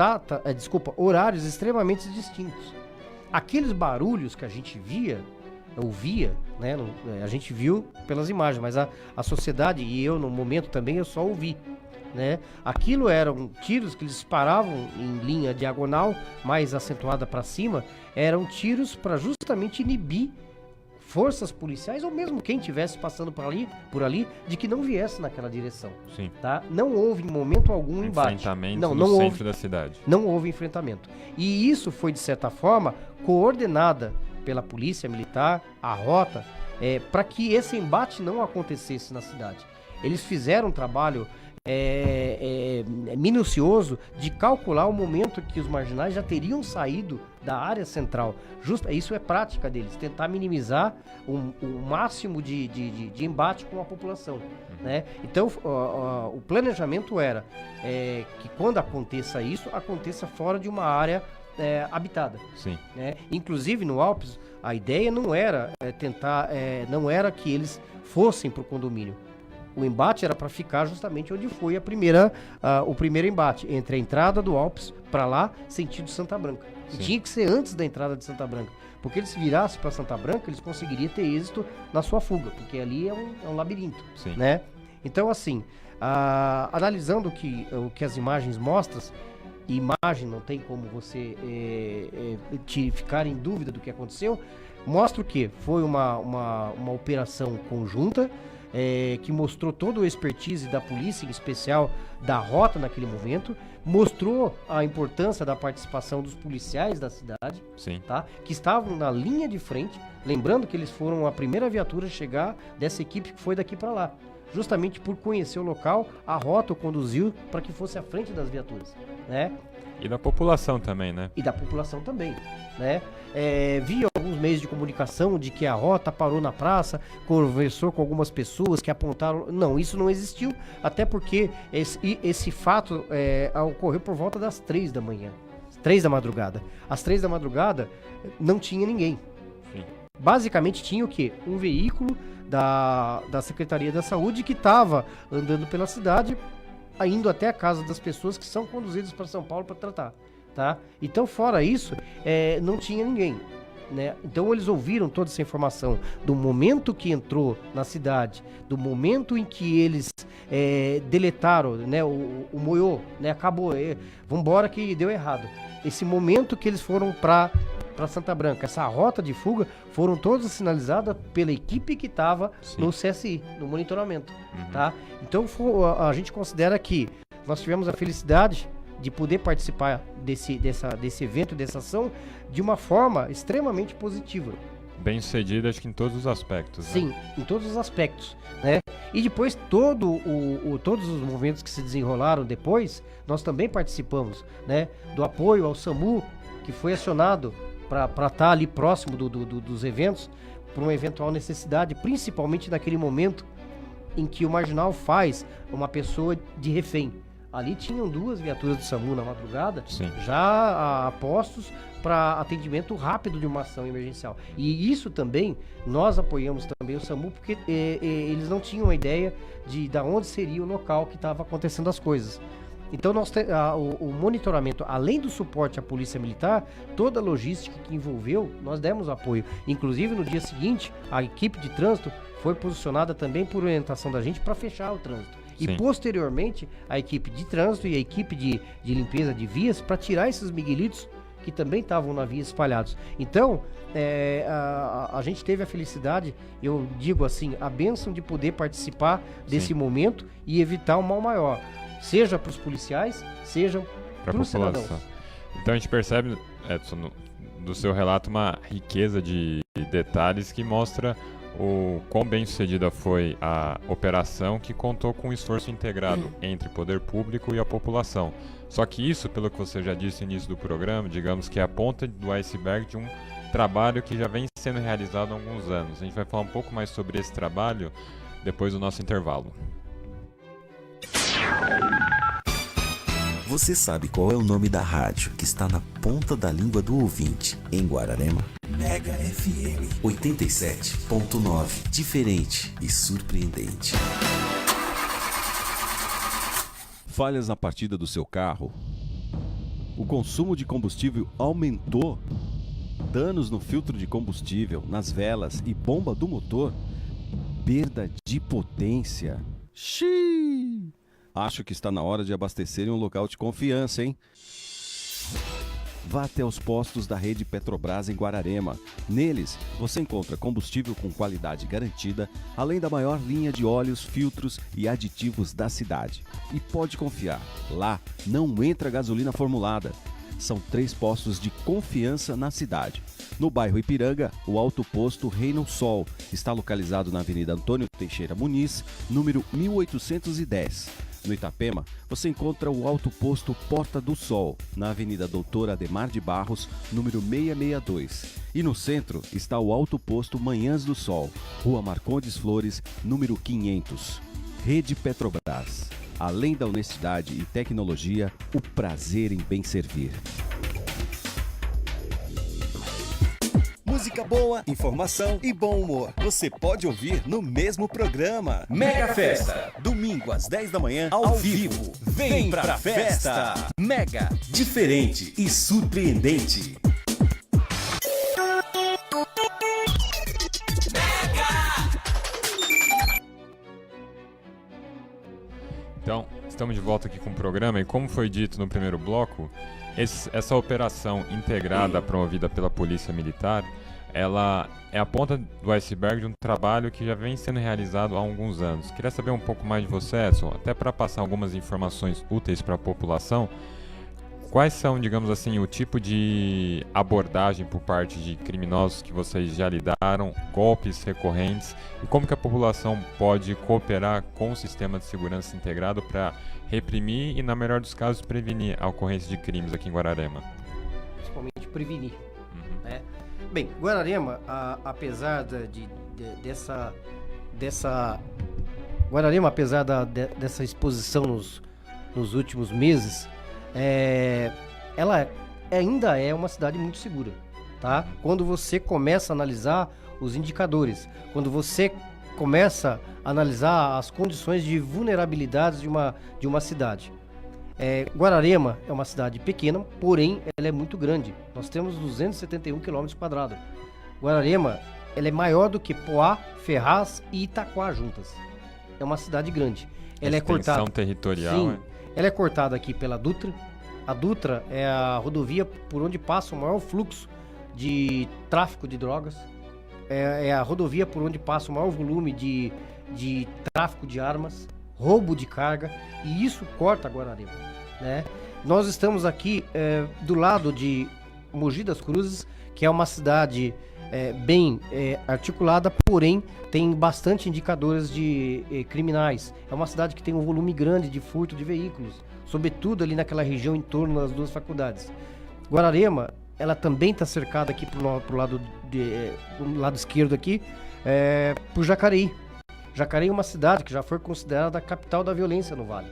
horários extremamente distintos. Aqueles barulhos que a gente ouvia, né? A gente viu pelas imagens, mas a sociedade e eu no momento também eu só ouvi, né? Aquilo eram tiros que eles paravam em linha diagonal, mais acentuada para cima. Eram tiros para justamente inibir forças policiais, ou mesmo quem estivesse passando por ali, de que não viesse naquela direção. Sim. Tá? Não houve em momento algum embate. Enfrentamento não no centro houve, da cidade. Não houve enfrentamento. E isso foi, de certa forma, coordenada pela Polícia Militar, a rota, para que esse embate não acontecesse na cidade. Eles fizeram um trabalho minucioso de calcular o momento que os marginais já teriam saído da área central. Isso é prática deles, tentar minimizar o máximo de embate com a população, né? Então, o planejamento era que quando aconteça isso, aconteça fora de uma área habitada. Sim. Né? Inclusive, no Alpes, a ideia não era não era que eles fossem para o condomínio. O embate era para ficar justamente onde foi o primeiro embate, entre a entrada do Alpes para lá, sentido Santa Branca. E tinha que ser antes da entrada de Santa Branca, porque eles se virassem para Santa Branca, eles conseguiriam ter êxito na sua fuga, porque ali é um labirinto. Sim. Né? Então, assim, analisando o que as imagens mostram, e imagem não tem como você ficar em dúvida do que aconteceu, mostra o que? Foi uma operação conjunta, que mostrou toda a expertise da polícia, em especial da rota naquele momento, mostrou a importância da participação dos policiais da cidade, Sim. tá? Que estavam na linha de frente, lembrando que eles foram a primeira viatura a chegar dessa equipe que foi daqui para lá, justamente por conhecer o local, a rota o conduziu para que fosse à frente das viaturas, né? E da população também, né? E da população também, né? Vi alguns meios de comunicação de que a rota parou na praça, conversou com algumas pessoas que apontaram... Não, isso não existiu, até porque esse fato ocorreu por volta das 3 da manhã, 3 da madrugada. Às 3 da madrugada não tinha ninguém. Sim. Basicamente tinha o quê? Um veículo da Secretaria da Saúde que estava andando pela cidade, indo até a casa das pessoas que são conduzidas para São Paulo para tratar, tá? Então, fora isso, não tinha ninguém, né? Então, eles ouviram toda essa informação do momento que entrou na cidade, do momento em que eles deletaram, né? O moiô, né? Acabou, vambora que deu errado. Esse momento que eles foram para Santa Branca, essa rota de fuga, foram todas sinalizadas pela equipe que estava no CSI, no monitoramento, tá? Então a gente considera que nós tivemos a felicidade de poder participar desse evento, dessa ação, de uma forma extremamente positiva. Bem sucedido, acho que em todos os aspectos. Sim, né? em todos os aspectos, né? E depois todos os movimentos que se desenrolaram depois, nós também participamos, né? Do apoio ao SAMU, que foi acionado para estar ali próximo dos eventos, por uma eventual necessidade, principalmente naquele momento em que o marginal faz uma pessoa de refém. Ali tinham 2 viaturas do SAMU na madrugada, Sim. já a postos para atendimento rápido de uma ação emergencial. E isso também, nós apoiamos também o SAMU, porque eles não tinham a ideia de onde seria o local que estava acontecendo as coisas. Então, o monitoramento, além do suporte à Polícia Militar, toda a logística que envolveu, nós demos apoio. Inclusive, no dia seguinte, a equipe de trânsito foi posicionada também por orientação da gente para fechar o trânsito. Sim. E, posteriormente, a equipe de trânsito e a equipe de limpeza de vias para tirar esses miguelitos que também estavam na via espalhados. Então, a gente teve a felicidade, eu digo assim, a bênção de poder participar desse momento e evitar um mal maior. Seja para os policiais, seja para os cidadãos. Então a gente percebe, Edson, do seu relato, uma riqueza de detalhes que mostra o quão bem sucedida foi a operação, que contou com um esforço integrado entre poder público e a população. Só que isso, pelo que você já disse no início do programa, digamos que é a ponta do iceberg de um trabalho que já vem sendo realizado há alguns anos. A gente vai falar um pouco mais sobre esse trabalho depois do nosso intervalo. Você sabe qual é o nome da rádio que está na ponta da língua do ouvinte em Guararema? Mega FM 87.9. Diferente e surpreendente. Falhas na partida do seu carro? O consumo de combustível aumentou? Danos no filtro de combustível, nas velas e bomba do motor? Perda de potência? Xiii! Acho que está na hora de abastecer em um local de confiança, hein? Vá até os postos da rede Petrobras em Guararema. Neles, você encontra combustível com qualidade garantida, além da maior linha de óleos, filtros e aditivos da cidade. E pode confiar, lá não entra gasolina formulada. São 3 postos de confiança na cidade. No bairro Ipiranga, o Alto Posto Reino Sol está localizado na Avenida Antônio Teixeira Muniz, número 1810. No Itapema, você encontra o Alto Posto Porta do Sol, na Avenida Doutor Ademar de Barros, número 662. E no centro está o Alto Posto Manhãs do Sol, Rua Marcondes Flores, número 500. Rede Petrobras. Além da honestidade e tecnologia, o prazer em bem servir. Música boa, informação e bom humor. Você pode ouvir no mesmo programa. Mega Festa. Domingo às 10 da manhã, ao vivo. Vem pra festa. Mega. Diferente e surpreendente. Então, estamos de volta aqui com o programa e como foi dito no primeiro bloco, essa operação integrada promovida pela Polícia Militar, ela é a ponta do iceberg de um trabalho que já vem sendo realizado há alguns anos. Queria saber um pouco mais de você, Edson, até para passar algumas informações úteis para a população. Quais são, digamos assim, o tipo de abordagem por parte de criminosos que vocês já lidaram, golpes recorrentes, e como que a população pode cooperar com o sistema de segurança integrado para reprimir e, na melhor dos casos, prevenir a ocorrência de crimes aqui em Guararema? Principalmente prevenir. Né? Bem, Guararema, apesar Guararema, apesar dessa exposição nos últimos meses, ela ainda é uma cidade muito segura, tá? Quando você começa a analisar os indicadores, quando você começa a analisar as condições de vulnerabilidade de uma cidade. Guararema é uma cidade pequena, porém ela é muito grande. Nós temos 271 km². Guararema, ela é maior do que Poá, Ferraz e Itaquá juntas. É uma cidade grande. Ela é cortada. Extensão territorial. Sim, ela é cortada aqui pela Dutra. A Dutra é a rodovia por onde passa o maior fluxo de tráfico de drogas. É a rodovia por onde passa o maior volume de tráfico de armas, roubo de carga, e isso corta Guararema, né? Nós estamos aqui do lado de Mogi das Cruzes, que é uma cidade bem articulada, porém tem bastante indicadores de criminais. É uma cidade que tem um volume grande de furto de veículos, sobretudo ali naquela região em torno das duas faculdades. Guararema, ela também está cercada aqui pro lado esquerdo aqui, por Jacareí. Jacareí é uma cidade que já foi considerada a capital da violência no Vale,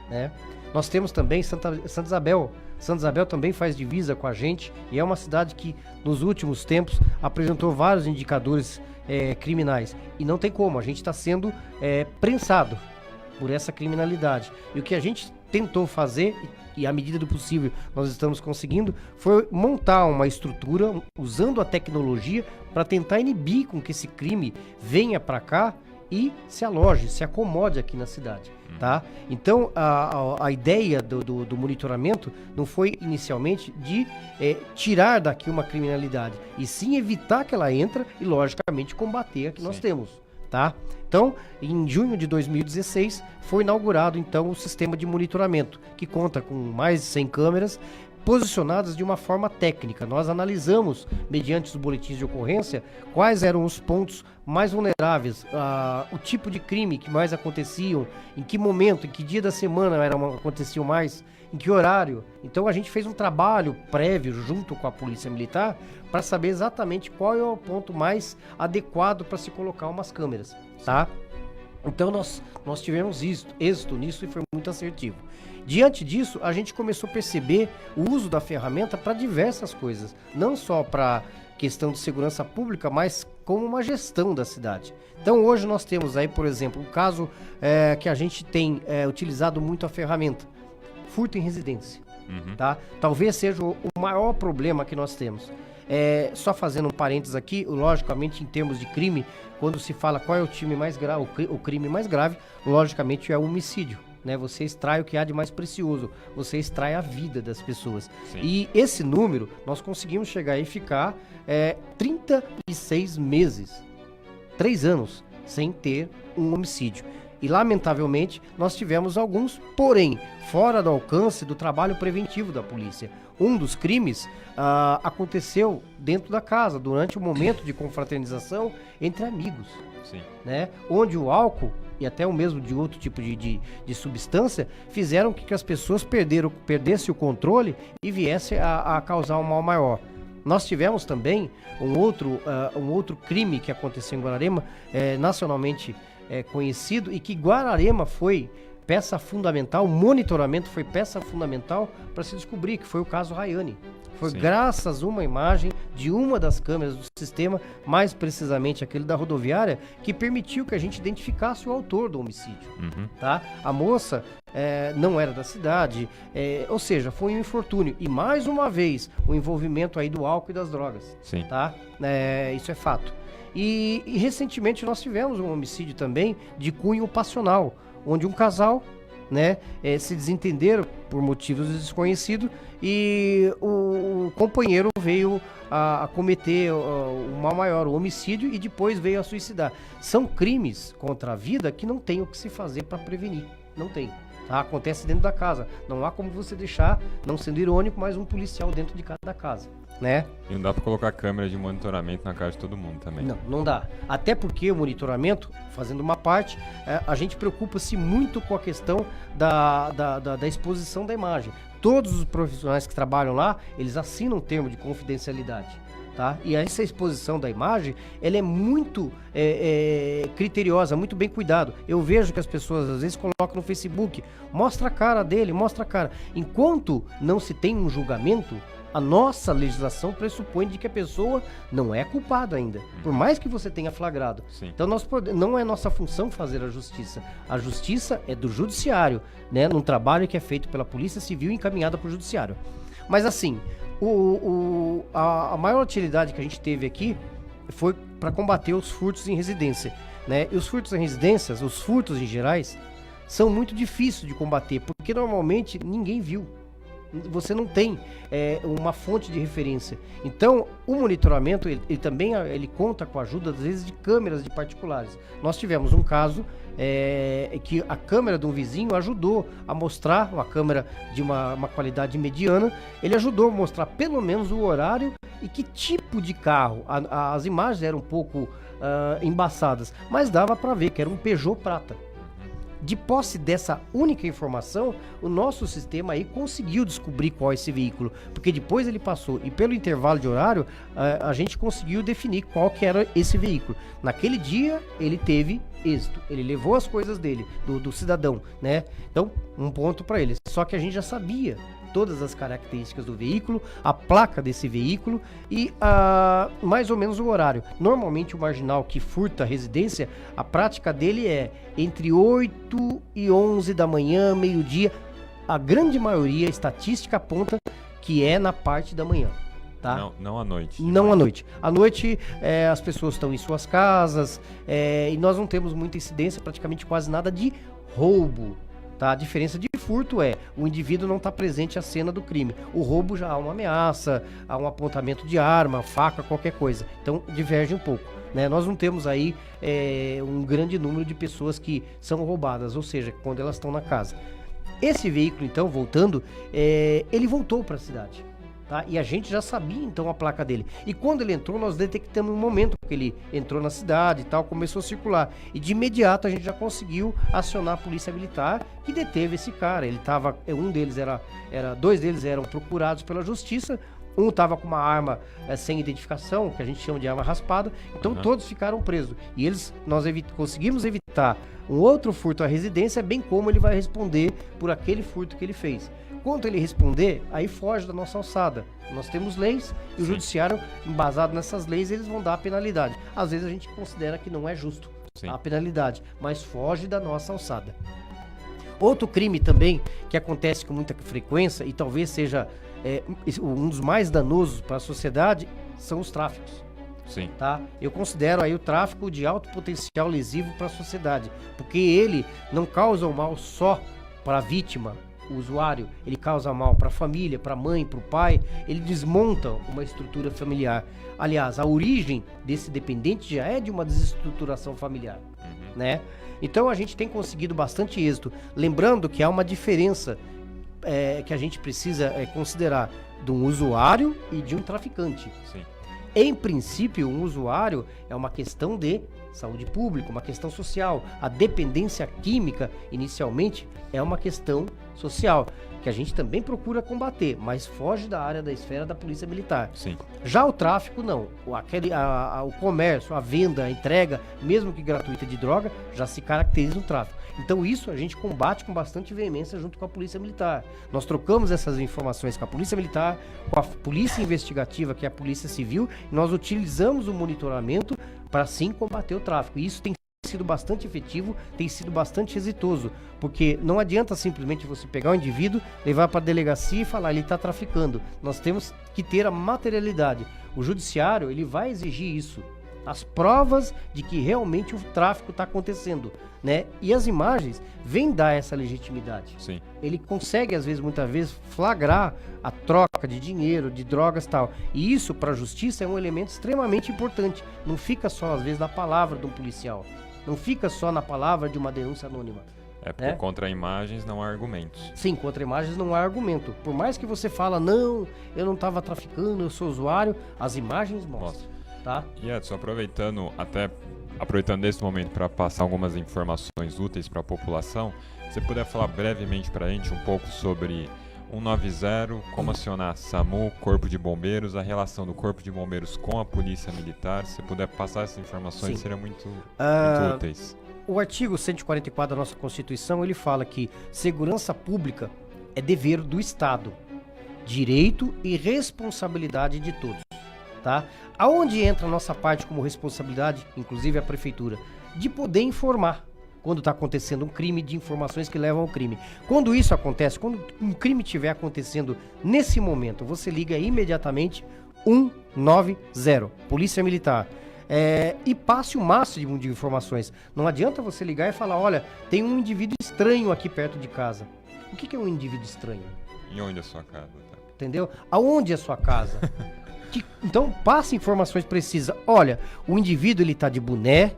né? Nós temos também Santa Isabel. Santa Isabel também faz divisa com a gente e é uma cidade que nos últimos tempos apresentou vários indicadores criminais. E não tem como, a gente está sendo prensado por essa criminalidade. E o que a gente tentou fazer, e à medida do possível nós estamos conseguindo, foi montar uma estrutura usando a tecnologia para tentar inibir com que esse crime venha para cá e se aloje, se acomode aqui na cidade, tá? Então, a ideia do monitoramento não foi inicialmente de tirar daqui uma criminalidade, e sim evitar que ela entre e, logicamente, combater a que nós temos, tá? Então, em junho de 2016, foi inaugurado, então, o sistema de monitoramento, que conta com mais de 100 câmeras, posicionadas de uma forma técnica. Nós analisamos, mediante os boletins de ocorrência, quais eram os pontos mais vulneráveis, o tipo de crime que mais aconteciam, em que momento, em que dia da semana aconteciam mais, em que horário. Então a gente fez um trabalho prévio junto com a Polícia Militar para saber exatamente qual é o ponto mais adequado para se colocar umas câmeras, tá? Então nós tivemos êxito nisso e foi muito assertivo. Diante disso, a gente começou a perceber o uso da ferramenta para diversas coisas, não só para questão de segurança pública, mas como uma gestão da cidade. Então hoje nós temos aí, por exemplo, um caso que a gente tem utilizado muito a ferramenta, furto em residência, tá? Talvez seja o maior problema que nós temos. Só fazendo um parênteses aqui, logicamente em termos de crime, quando se fala qual é o crime mais grave, logicamente é o homicídio, né? Você extrai o que há de mais precioso, você extrai a vida das pessoas. Sim. E esse número, nós conseguimos chegar e ficar 36 meses, 3 anos, sem ter um homicídio. E, lamentavelmente, nós tivemos alguns, porém, fora do alcance do trabalho preventivo da polícia. Um dos crimes aconteceu dentro da casa, durante um momento de confraternização entre amigos. Sim. Né? Onde o álcool, e até o mesmo de outro tipo de substância, fizeram que as pessoas perdessem o controle e viessem a causar um mal maior. Nós tivemos também um outro crime que aconteceu em Guararema, nacionalmente conhecido, e que Guararema foi peça fundamental, o monitoramento foi peça fundamental para se descobrir, que foi o caso Rayane. Foi Sim. graças a uma imagem de uma das câmeras do sistema, mais precisamente aquele da rodoviária, que permitiu que a gente identificasse o autor do homicídio. Uhum. Tá? A moça não era da cidade, ou seja, foi um infortúnio. E mais uma vez, o envolvimento aí do álcool e das drogas. Sim. Tá? Isso é fato. E recentemente nós tivemos um homicídio também de cunho passional, onde um casal, né, se desentenderam por motivos desconhecidos e o companheiro veio a cometer o mal maior, o homicídio, e depois veio a suicidar. São crimes contra a vida que não tem o que se fazer para prevenir. Não tem. Tá? Acontece dentro da casa. Não há como você deixar, não sendo irônico, mais um policial dentro de cada casa. Né? E não dá pra colocar câmera de monitoramento na casa de todo mundo também. Não dá. Até porque o monitoramento, fazendo uma parte, a gente preocupa-se muito com a questão da exposição da imagem. Todos os profissionais que trabalham lá, eles assinam um termo de confidencialidade. Tá? E essa exposição da imagem, ela é muito criteriosa, muito bem cuidado. Eu vejo que as pessoas às vezes colocam no Facebook, mostra a cara dele, mostra a cara. Enquanto não se tem um julgamento, a nossa legislação pressupõe de que a pessoa não é culpada ainda, por mais que você tenha flagrado. Sim. Então não é nossa função fazer a justiça. A justiça é do judiciário, né? Num trabalho que é feito pela Polícia Civil e encaminhado para o judiciário. Mas assim, a maior utilidade que a gente teve aqui foi para combater os furtos em residência, né? E os furtos em residências, os furtos em gerais, são muito difíceis de combater, porque normalmente ninguém viu. Você não tem uma fonte de referência. Então, o monitoramento, ele também conta com a ajuda, às vezes, de câmeras de particulares. Nós tivemos um caso que a câmera de um vizinho ajudou a mostrar, uma câmera de uma qualidade mediana, ele ajudou a mostrar pelo menos o horário e que tipo de carro. As imagens eram um pouco embaçadas, mas dava para ver que era um Peugeot prata. De posse dessa única informação, o nosso sistema aí conseguiu descobrir qual é esse veículo, porque depois ele passou e pelo intervalo de horário a gente conseguiu definir qual que era esse veículo. Naquele dia ele teve êxito, ele levou as coisas dele, do cidadão, né? Então, um ponto para ele. Só que a gente já sabia todas as características do veículo, a placa desse veículo e mais ou menos o horário. Normalmente o marginal que furta a residência, a prática dele é entre 8 e 11 da manhã, meio-dia. A grande maioria, a estatística aponta que é na parte da manhã. Tá? Não à noite. Não à noite. À noite as pessoas estão em suas casas e nós não temos muita incidência, praticamente quase nada de roubo. Tá? A diferença de furto o indivíduo não está presente à cena do crime. O roubo já há uma ameaça, há um apontamento de arma, faca, qualquer coisa. Então diverge um pouco. Né? Nós não temos aí um grande número de pessoas que são roubadas, ou seja, quando elas estão na casa. Esse veículo, então, voltando, ele voltou para a cidade. Tá? E a gente já sabia então a placa dele. E quando ele entrou, nós detectamos um momento que ele entrou na cidade e tal, começou a circular. E de imediato a gente já conseguiu acionar a polícia militar que deteve esse cara. Ele tava, dois deles eram procurados pela justiça. Um estava com uma arma sem identificação, que a gente chama de arma raspada. Então todos ficaram presos. E nós conseguimos evitar um outro furto à residência, bem como ele vai responder por aquele furto que ele fez. Quando ele responder, aí foge da nossa alçada. Nós temos leis e o judiciário, embasado nessas leis, eles vão dar a penalidade. Às vezes a gente considera que não é justo a penalidade, mas foge da nossa alçada. Outro crime também que acontece com muita frequência e talvez seja um dos mais danosos para a sociedade são os tráficos. Sim. Tá? Eu considero aí o tráfico de alto potencial lesivo para a sociedade, porque ele não causa o mal só para a vítima o usuário, ele causa mal para a família, para a mãe, para o pai, ele desmonta uma estrutura familiar. Aliás, a origem desse dependente já é de uma desestruturação familiar, né? Então a gente tem conseguido bastante êxito, lembrando que há uma diferença que a gente precisa considerar de um usuário e de um traficante. Sim. Em princípio, um usuário é uma questão de saúde pública, uma questão social. A dependência química, inicialmente, é uma questão social, que a gente também procura combater, mas foge da área da esfera da polícia militar. Sim. Já o tráfico, não. O comércio, a venda, a entrega, mesmo que gratuita de droga, já se caracteriza no tráfico. Então isso a gente combate com bastante veemência junto com a Polícia Militar. Nós trocamos essas informações com a Polícia Militar, com a Polícia Investigativa, que é a Polícia Civil, e nós utilizamos o monitoramento para sim combater o tráfico. E isso tem sido bastante efetivo, tem sido bastante exitoso, porque não adianta simplesmente você pegar o indivíduo, levar para a delegacia e falar, ele está traficando. Nós temos que ter a materialidade. O judiciário, ele vai exigir isso, as provas de que realmente o tráfico está acontecendo, né? E as imagens vêm dar essa legitimidade. Sim. Ele consegue, às vezes, muitas vezes, flagrar a troca de dinheiro, de drogas e tal. E isso, para a justiça, é um elemento extremamente importante. Não fica só, às vezes, na palavra de um policial. Não fica só na palavra de uma denúncia anônima. Porque contra imagens não há argumentos. Sim, contra imagens não há argumento. Por mais que você fala, não, eu não estava traficando, eu sou usuário, as imagens mostram. Tá? E Edson, aproveitando desse momento para passar algumas informações úteis para a população, você puder falar brevemente para a gente um pouco sobre 190, como acionar SAMU, Corpo de Bombeiros, a relação do Corpo de Bombeiros com a Polícia Militar. Se puder passar essas informações, seriam muito úteis. O artigo 144 da nossa Constituição, ele fala que segurança pública é dever do Estado, direito e responsabilidade de todos, tá? Aonde entra a nossa parte como responsabilidade, inclusive a Prefeitura, de poder informar quando está acontecendo um crime, de informações que levam ao crime. Quando isso acontece, quando um crime estiver acontecendo nesse momento, você liga imediatamente 190, Polícia Militar. E passe o máximo de informações. Não adianta você ligar e falar, olha, tem um indivíduo estranho aqui perto de casa. O que é um indivíduo estranho? E onde é a sua casa? Tá? Entendeu? Aonde é a sua casa? Então, passe informações precisas. Olha, o indivíduo, ele tá de boné,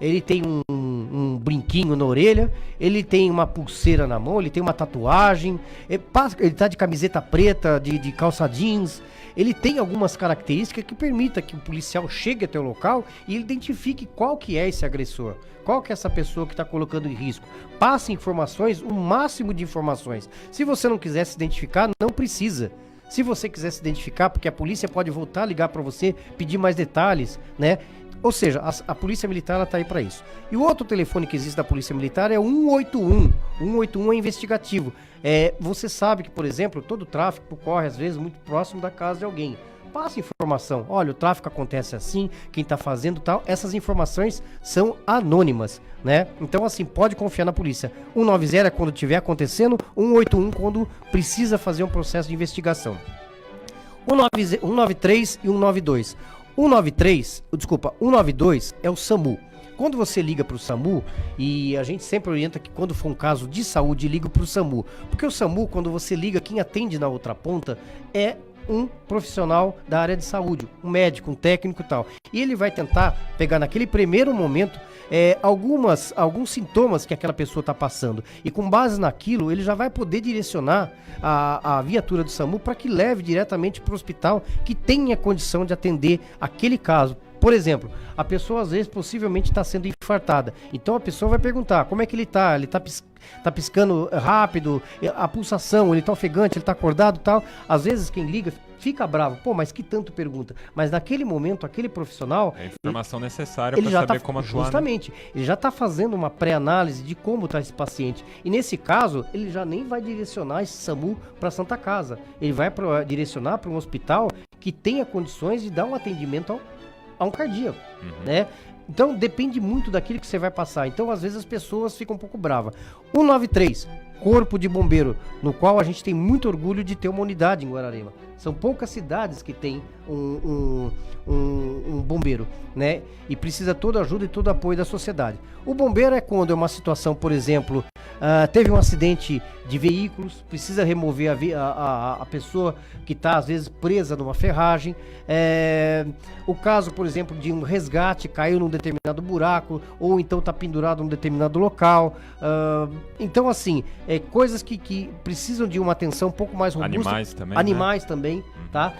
ele tem um brinquinho na orelha, ele tem uma pulseira na mão, ele tem uma tatuagem, ele tá de camiseta preta, de calça jeans. Ele tem algumas características que permitam que o policial chegue até o local e ele identifique qual que é esse agressor, qual que é essa pessoa que está colocando em risco. Passe informações, o máximo de informações. Se você não quiser se identificar, não precisa. Se você quiser se identificar, porque a polícia pode voltar a ligar para você, pedir mais detalhes, né? Ou seja, a Polícia Militar está aí para isso. E o outro telefone que existe da Polícia Militar é o 181. 181 é investigativo. Você sabe que, por exemplo, todo tráfico ocorre, às vezes, muito próximo da casa de alguém. Passa informação. Olha, o tráfico acontece assim, quem está fazendo tal. Essas informações são anônimas, né? Então, assim, pode confiar na polícia. 190 é quando estiver acontecendo, 181 quando precisa fazer um processo de investigação. 193 e 192. 192 é o SAMU. Quando você liga para o SAMU, e a gente sempre orienta que quando for um caso de saúde, liga para o SAMU. Porque o SAMU, quando você liga, quem atende na outra ponta é um profissional da área de saúde, um médico, um técnico e tal. E ele vai tentar pegar naquele primeiro momento alguns sintomas que aquela pessoa está passando. E com base naquilo, ele já vai poder direcionar a viatura do SAMU para que leve diretamente para o hospital que tenha condição de atender aquele caso. Por exemplo, a pessoa às vezes possivelmente está sendo infartada. Então a pessoa vai perguntar como é que ele está. Ele está piscando rápido, a pulsação, ele está ofegante, ele está acordado e tal. Às vezes quem liga fica bravo. Pô, mas que tanto pergunta? Mas naquele momento, aquele profissional... É a informação necessária para saber como atuar. Justamente. Né? Ele já está fazendo uma pré-análise de como está esse paciente. E nesse caso, ele já nem vai direcionar esse SAMU para Santa Casa. Ele vai direcionar para um hospital que tenha condições de dar um atendimento a um cardíaco, né? Então depende muito daquilo que você vai passar. Então às vezes as pessoas ficam um pouco bravas. 193 corpo de bombeiro, no qual a gente tem muito orgulho de ter uma unidade em Guararema. São poucas cidades que tem um bombeiro, né? E precisa toda a ajuda e todo o apoio da sociedade. O bombeiro é quando é uma situação, por exemplo, teve um acidente de veículos, precisa remover a pessoa que está, às vezes, presa numa ferragem. O caso, por exemplo, de um resgate, caiu num determinado buraco, ou então está pendurado num determinado local. Então, assim, coisas que precisam de uma atenção um pouco mais robusta. Animais também, Animais também, tá?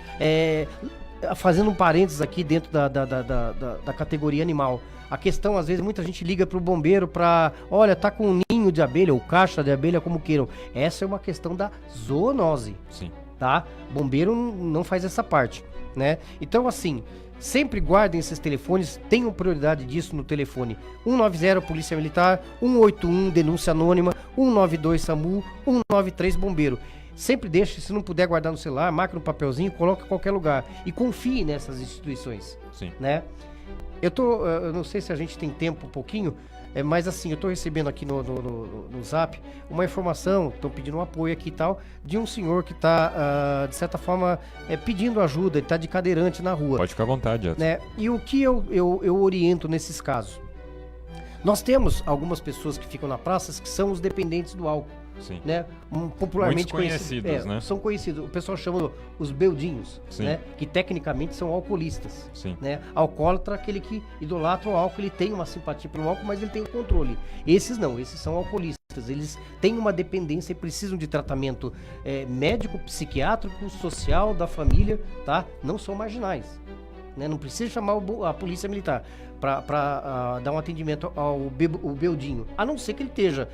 Fazendo um parênteses aqui dentro da categoria animal. A questão, às vezes, muita gente liga pro bombeiro olha, tá com um ninho de abelha ou caixa de abelha, como queiram. Essa é uma questão da zoonose. Sim. Tá? Bombeiro não faz essa parte, né? Então, assim, sempre guardem esses telefones, tenham prioridade disso no telefone. 190 Polícia Militar, 181 Denúncia Anônima, 192 SAMU, 193 Bombeiro. Sempre deixe, se não puder guardar no celular, marque no papelzinho, coloque em qualquer lugar. E confie nessas instituições. Sim. Né? Eu não sei se a gente tem tempo um pouquinho, mas assim, eu tô recebendo aqui no Zap uma informação, estão pedindo um apoio aqui e tal, de um senhor que tá, de certa forma, pedindo ajuda, ele tá de cadeirante na rua. Pode ficar à vontade, Edson. Né? E o que eu oriento nesses casos? Nós temos algumas pessoas que ficam na praça que são os dependentes do álcool. Sim. Né? Popularmente muitos conhecidos, né? São conhecidos. O pessoal chama os beldinhos, né? Que tecnicamente são alcoolistas. Sim. Né? Alcoólatra é aquele que idolatra o álcool, ele tem uma simpatia pelo álcool, mas ele tem o controle. Esses não, esses são alcoolistas. Eles têm uma dependência e precisam de tratamento médico, psiquiátrico, social, da família, tá? Não são marginais. Né? Não precisa chamar a polícia militar para dar um atendimento ao beldinho, a não ser que ele esteja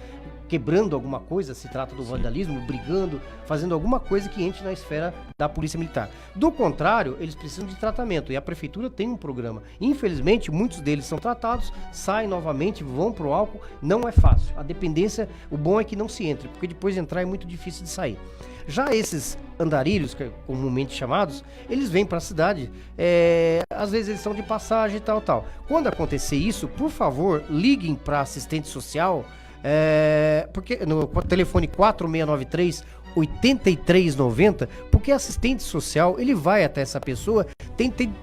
quebrando alguma coisa, se trata do vandalismo, brigando, fazendo alguma coisa que entre na esfera da polícia militar. Do contrário, eles precisam de tratamento e a prefeitura tem um programa. Infelizmente, muitos deles são tratados, saem novamente, vão pro álcool, não é fácil. A dependência, o bom é que não se entre, porque depois de entrar é muito difícil de sair. Já esses andarilhos, que é comumente chamados, eles vêm para a cidade, às vezes eles são de passagem e tal. Quando acontecer isso, por favor, liguem para assistente social, porque no telefone 4693 8390, porque assistente social ele vai até essa pessoa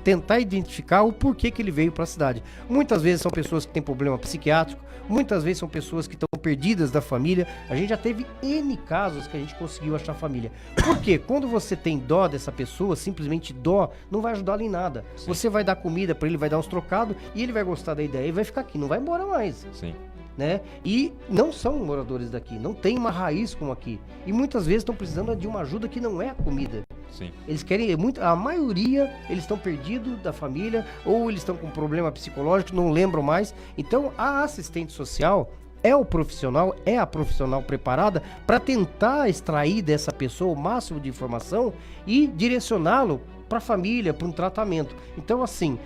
tentar identificar o porquê que ele veio para a cidade. Muitas vezes são pessoas que têm problema psiquiátrico, muitas vezes são pessoas que estão perdidas da família. A gente já teve N casos que a gente conseguiu achar família. Porque quando você tem dó dessa pessoa, simplesmente dó, não vai ajudá-la em nada. Sim. Você vai dar comida para ele, vai dar uns trocados e ele vai gostar da ideia e vai ficar aqui, não vai embora mais. Sim. Né? E não são moradores daqui, não tem uma raiz como aqui. E muitas vezes estão precisando de uma ajuda que não é a comida. Sim. Eles querem, a maioria, eles estão perdidos da família, ou eles estão com problema psicológico, não lembram mais. Então, a assistente social é a profissional preparada para tentar extrair dessa pessoa o máximo de informação e direcioná-lo para a família, para um tratamento. Então, assim,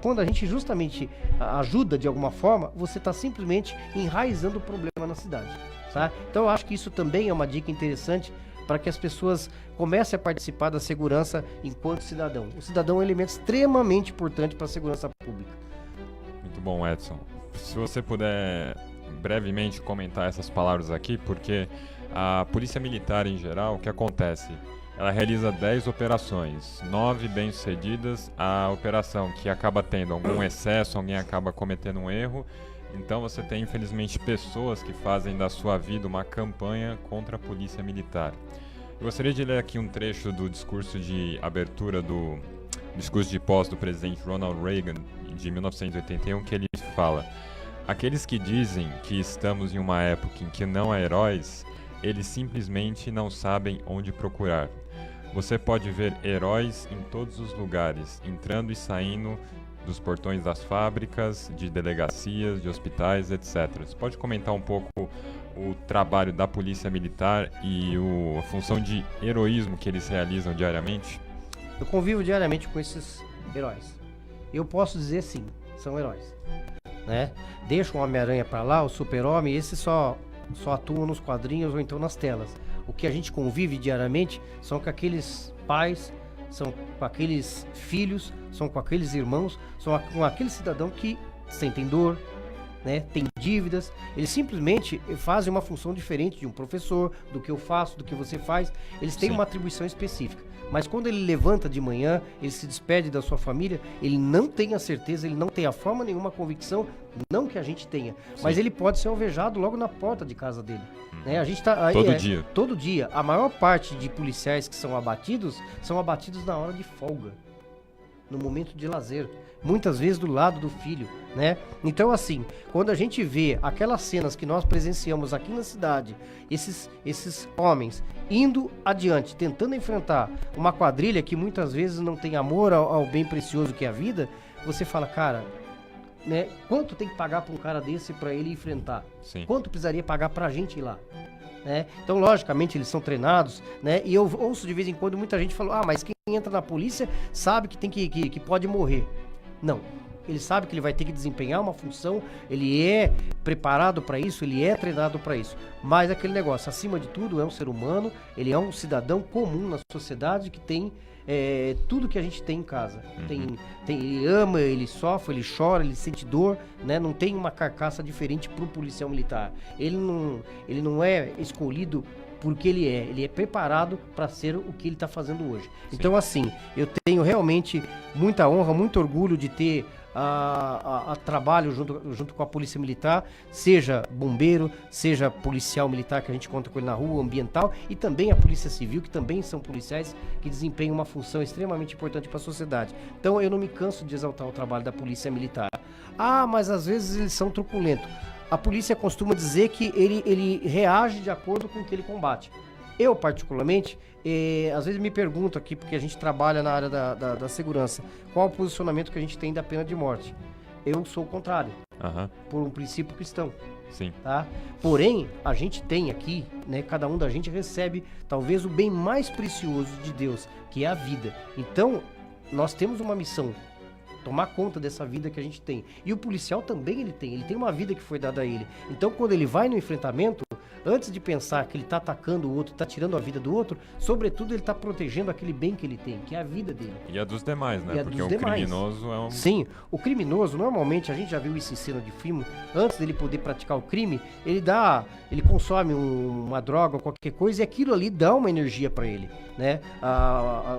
quando a gente justamente ajuda de alguma forma, você está simplesmente enraizando o problema na cidade. Tá? Então, eu acho que isso também é uma dica interessante para que as pessoas comecem a participar da segurança enquanto cidadão. O cidadão é um elemento extremamente importante para a segurança pública. Muito bom, Edson. Se você puder brevemente comentar essas palavras aqui, porque a Polícia Militar em geral, o que acontece? Ela realiza 10 operações, 9 bem-sucedidas, a operação que acaba tendo algum excesso, alguém acaba cometendo um erro. Então você tem, infelizmente, pessoas que fazem da sua vida uma campanha contra a Polícia Militar. Eu gostaria de ler aqui um trecho do discurso de abertura do discurso de posse do presidente Ronald Reagan, de 1981, que ele fala: aqueles que dizem que estamos em uma época em que não há heróis, eles simplesmente não sabem onde procurar. Você pode ver heróis em todos os lugares, entrando e saindo dos portões das fábricas, de delegacias, de hospitais, etc. Você pode comentar um pouco o trabalho da Polícia Militar e a função de heroísmo que eles realizam diariamente? Eu convivo diariamente com esses heróis. Eu posso dizer sim, são heróis. Né? Deixa o Homem-Aranha pra lá, o Super-Homem, esses só atuam nos quadrinhos ou então nas telas. O que a gente convive diariamente são com aqueles pais, são com aqueles filhos, são com aqueles irmãos, são com aquele cidadão que sentem dor, né? Tem dívidas, eles simplesmente fazem uma função diferente de um professor, do que eu faço, do que você faz. Eles têm Sim. uma atribuição específica. Mas quando ele levanta de manhã, ele se despede da sua família, ele não tem a certeza, ele não tem a forma nenhuma, a convicção, não que a gente tenha, mas ele pode ser alvejado logo na porta de casa dele. Né? A gente tá, Todo dia. Todo dia. A maior parte de policiais que são abatidos na hora de folga, no momento de lazer. Muitas vezes do lado do filho, né? Então, assim, quando a gente vê aquelas cenas que nós presenciamos aqui na cidade, esses homens indo adiante, tentando enfrentar uma quadrilha que muitas vezes não tem amor ao bem precioso que é a vida, você fala, cara, né? Quanto tem que pagar para um cara desse para ele enfrentar? Sim. Quanto precisaria pagar pra gente ir lá? Né? Então, logicamente, eles são treinados, né? E eu ouço de vez em quando muita gente falando, mas quem entra na polícia sabe que tem que pode morrer. Não, ele sabe que ele vai ter que desempenhar uma função, ele é preparado para isso, ele é treinado para isso. Mas aquele negócio, acima de tudo, é um ser humano, ele é um cidadão comum na sociedade que tem tudo que a gente tem em casa. Ele ama, ele sofre, ele chora, ele sente dor, né? Não tem uma carcaça diferente pro policial militar. Ele não é escolhido porque ele é preparado para ser o que ele está fazendo hoje. Sim. Então, assim, eu tenho realmente muita honra, muito orgulho de ter trabalho junto com a Polícia Militar, seja bombeiro, seja policial militar que a gente conta com ele na rua, ambiental, e também a Polícia Civil, que também são policiais que desempenham uma função extremamente importante para a sociedade. Então, eu não me canso de exaltar o trabalho da Polícia Militar. Mas às vezes eles são truculentos. A polícia costuma dizer que ele reage de acordo com o que ele combate. Eu, particularmente, às vezes me pergunto aqui, porque a gente trabalha na área da segurança, qual o posicionamento que a gente tem da pena de morte. Eu sou o contrário, por um princípio cristão. Sim. Tá? Porém, a gente tem aqui, né, cada um da gente recebe talvez o bem mais precioso de Deus, que é a vida. Então, nós temos uma missão, tomar conta dessa vida que a gente tem. E o policial também ele tem uma vida que foi dada a ele. Então, quando ele vai no enfrentamento, antes de pensar que ele está atacando o outro, está tirando a vida do outro, sobretudo ele está protegendo aquele bem que ele tem, que é a vida dele. E a dos demais, né? Porque o criminoso é um... Sim, o criminoso, normalmente, a gente já viu isso em cena de filme, antes dele poder praticar o crime, ele consome uma droga ou qualquer coisa e aquilo ali dá uma energia para ele, né?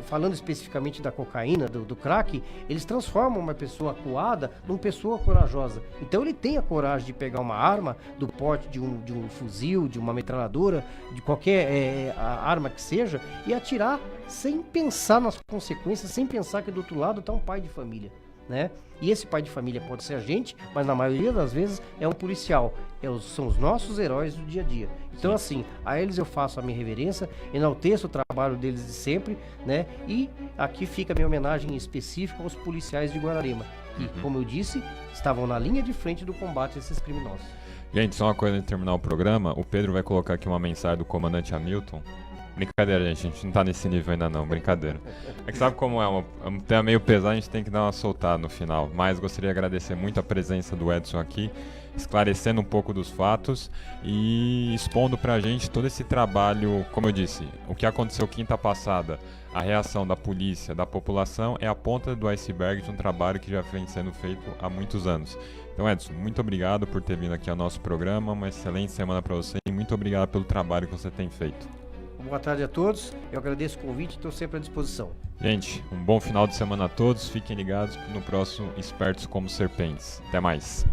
Falando especificamente da cocaína, do crack, eles transformam uma pessoa acuada numa pessoa corajosa. Então ele tem a coragem de pegar uma arma do porte de um fuzil, de uma metralhadora, de qualquer arma que seja, e atirar sem pensar nas consequências, sem pensar que do outro lado está um pai de família, né? E esse pai de família pode ser a gente, mas na maioria das vezes é um policial. São os nossos heróis do dia a dia. Então, assim, a eles eu faço a minha reverência, enalteço o trabalho deles de sempre, né? E aqui fica a minha homenagem específica aos policiais de Guararema, que, como eu disse, estavam na linha de frente do combate a esses criminosos. Gente, só uma coisa antes de terminar o programa, o Pedro vai colocar aqui uma mensagem do comandante Hamilton. Brincadeira, gente, a gente não tá nesse nível ainda não, brincadeira. É que sabe como é um tema meio pesado, a gente tem que dar uma soltada no final. Mas gostaria de agradecer muito a presença do Edson aqui, esclarecendo um pouco dos fatos e expondo pra gente todo esse trabalho, como eu disse, o que aconteceu quinta passada, a reação da polícia, da população, é a ponta do iceberg de um trabalho que já vem sendo feito há muitos anos. Então, Edson, muito obrigado por ter vindo aqui ao nosso programa, uma excelente semana para você e muito obrigado pelo trabalho que você tem feito. Boa tarde a todos, eu agradeço o convite e estou sempre à disposição. Gente, um bom final de semana a todos, fiquem ligados no próximo Espertos como Serpentes. Até mais!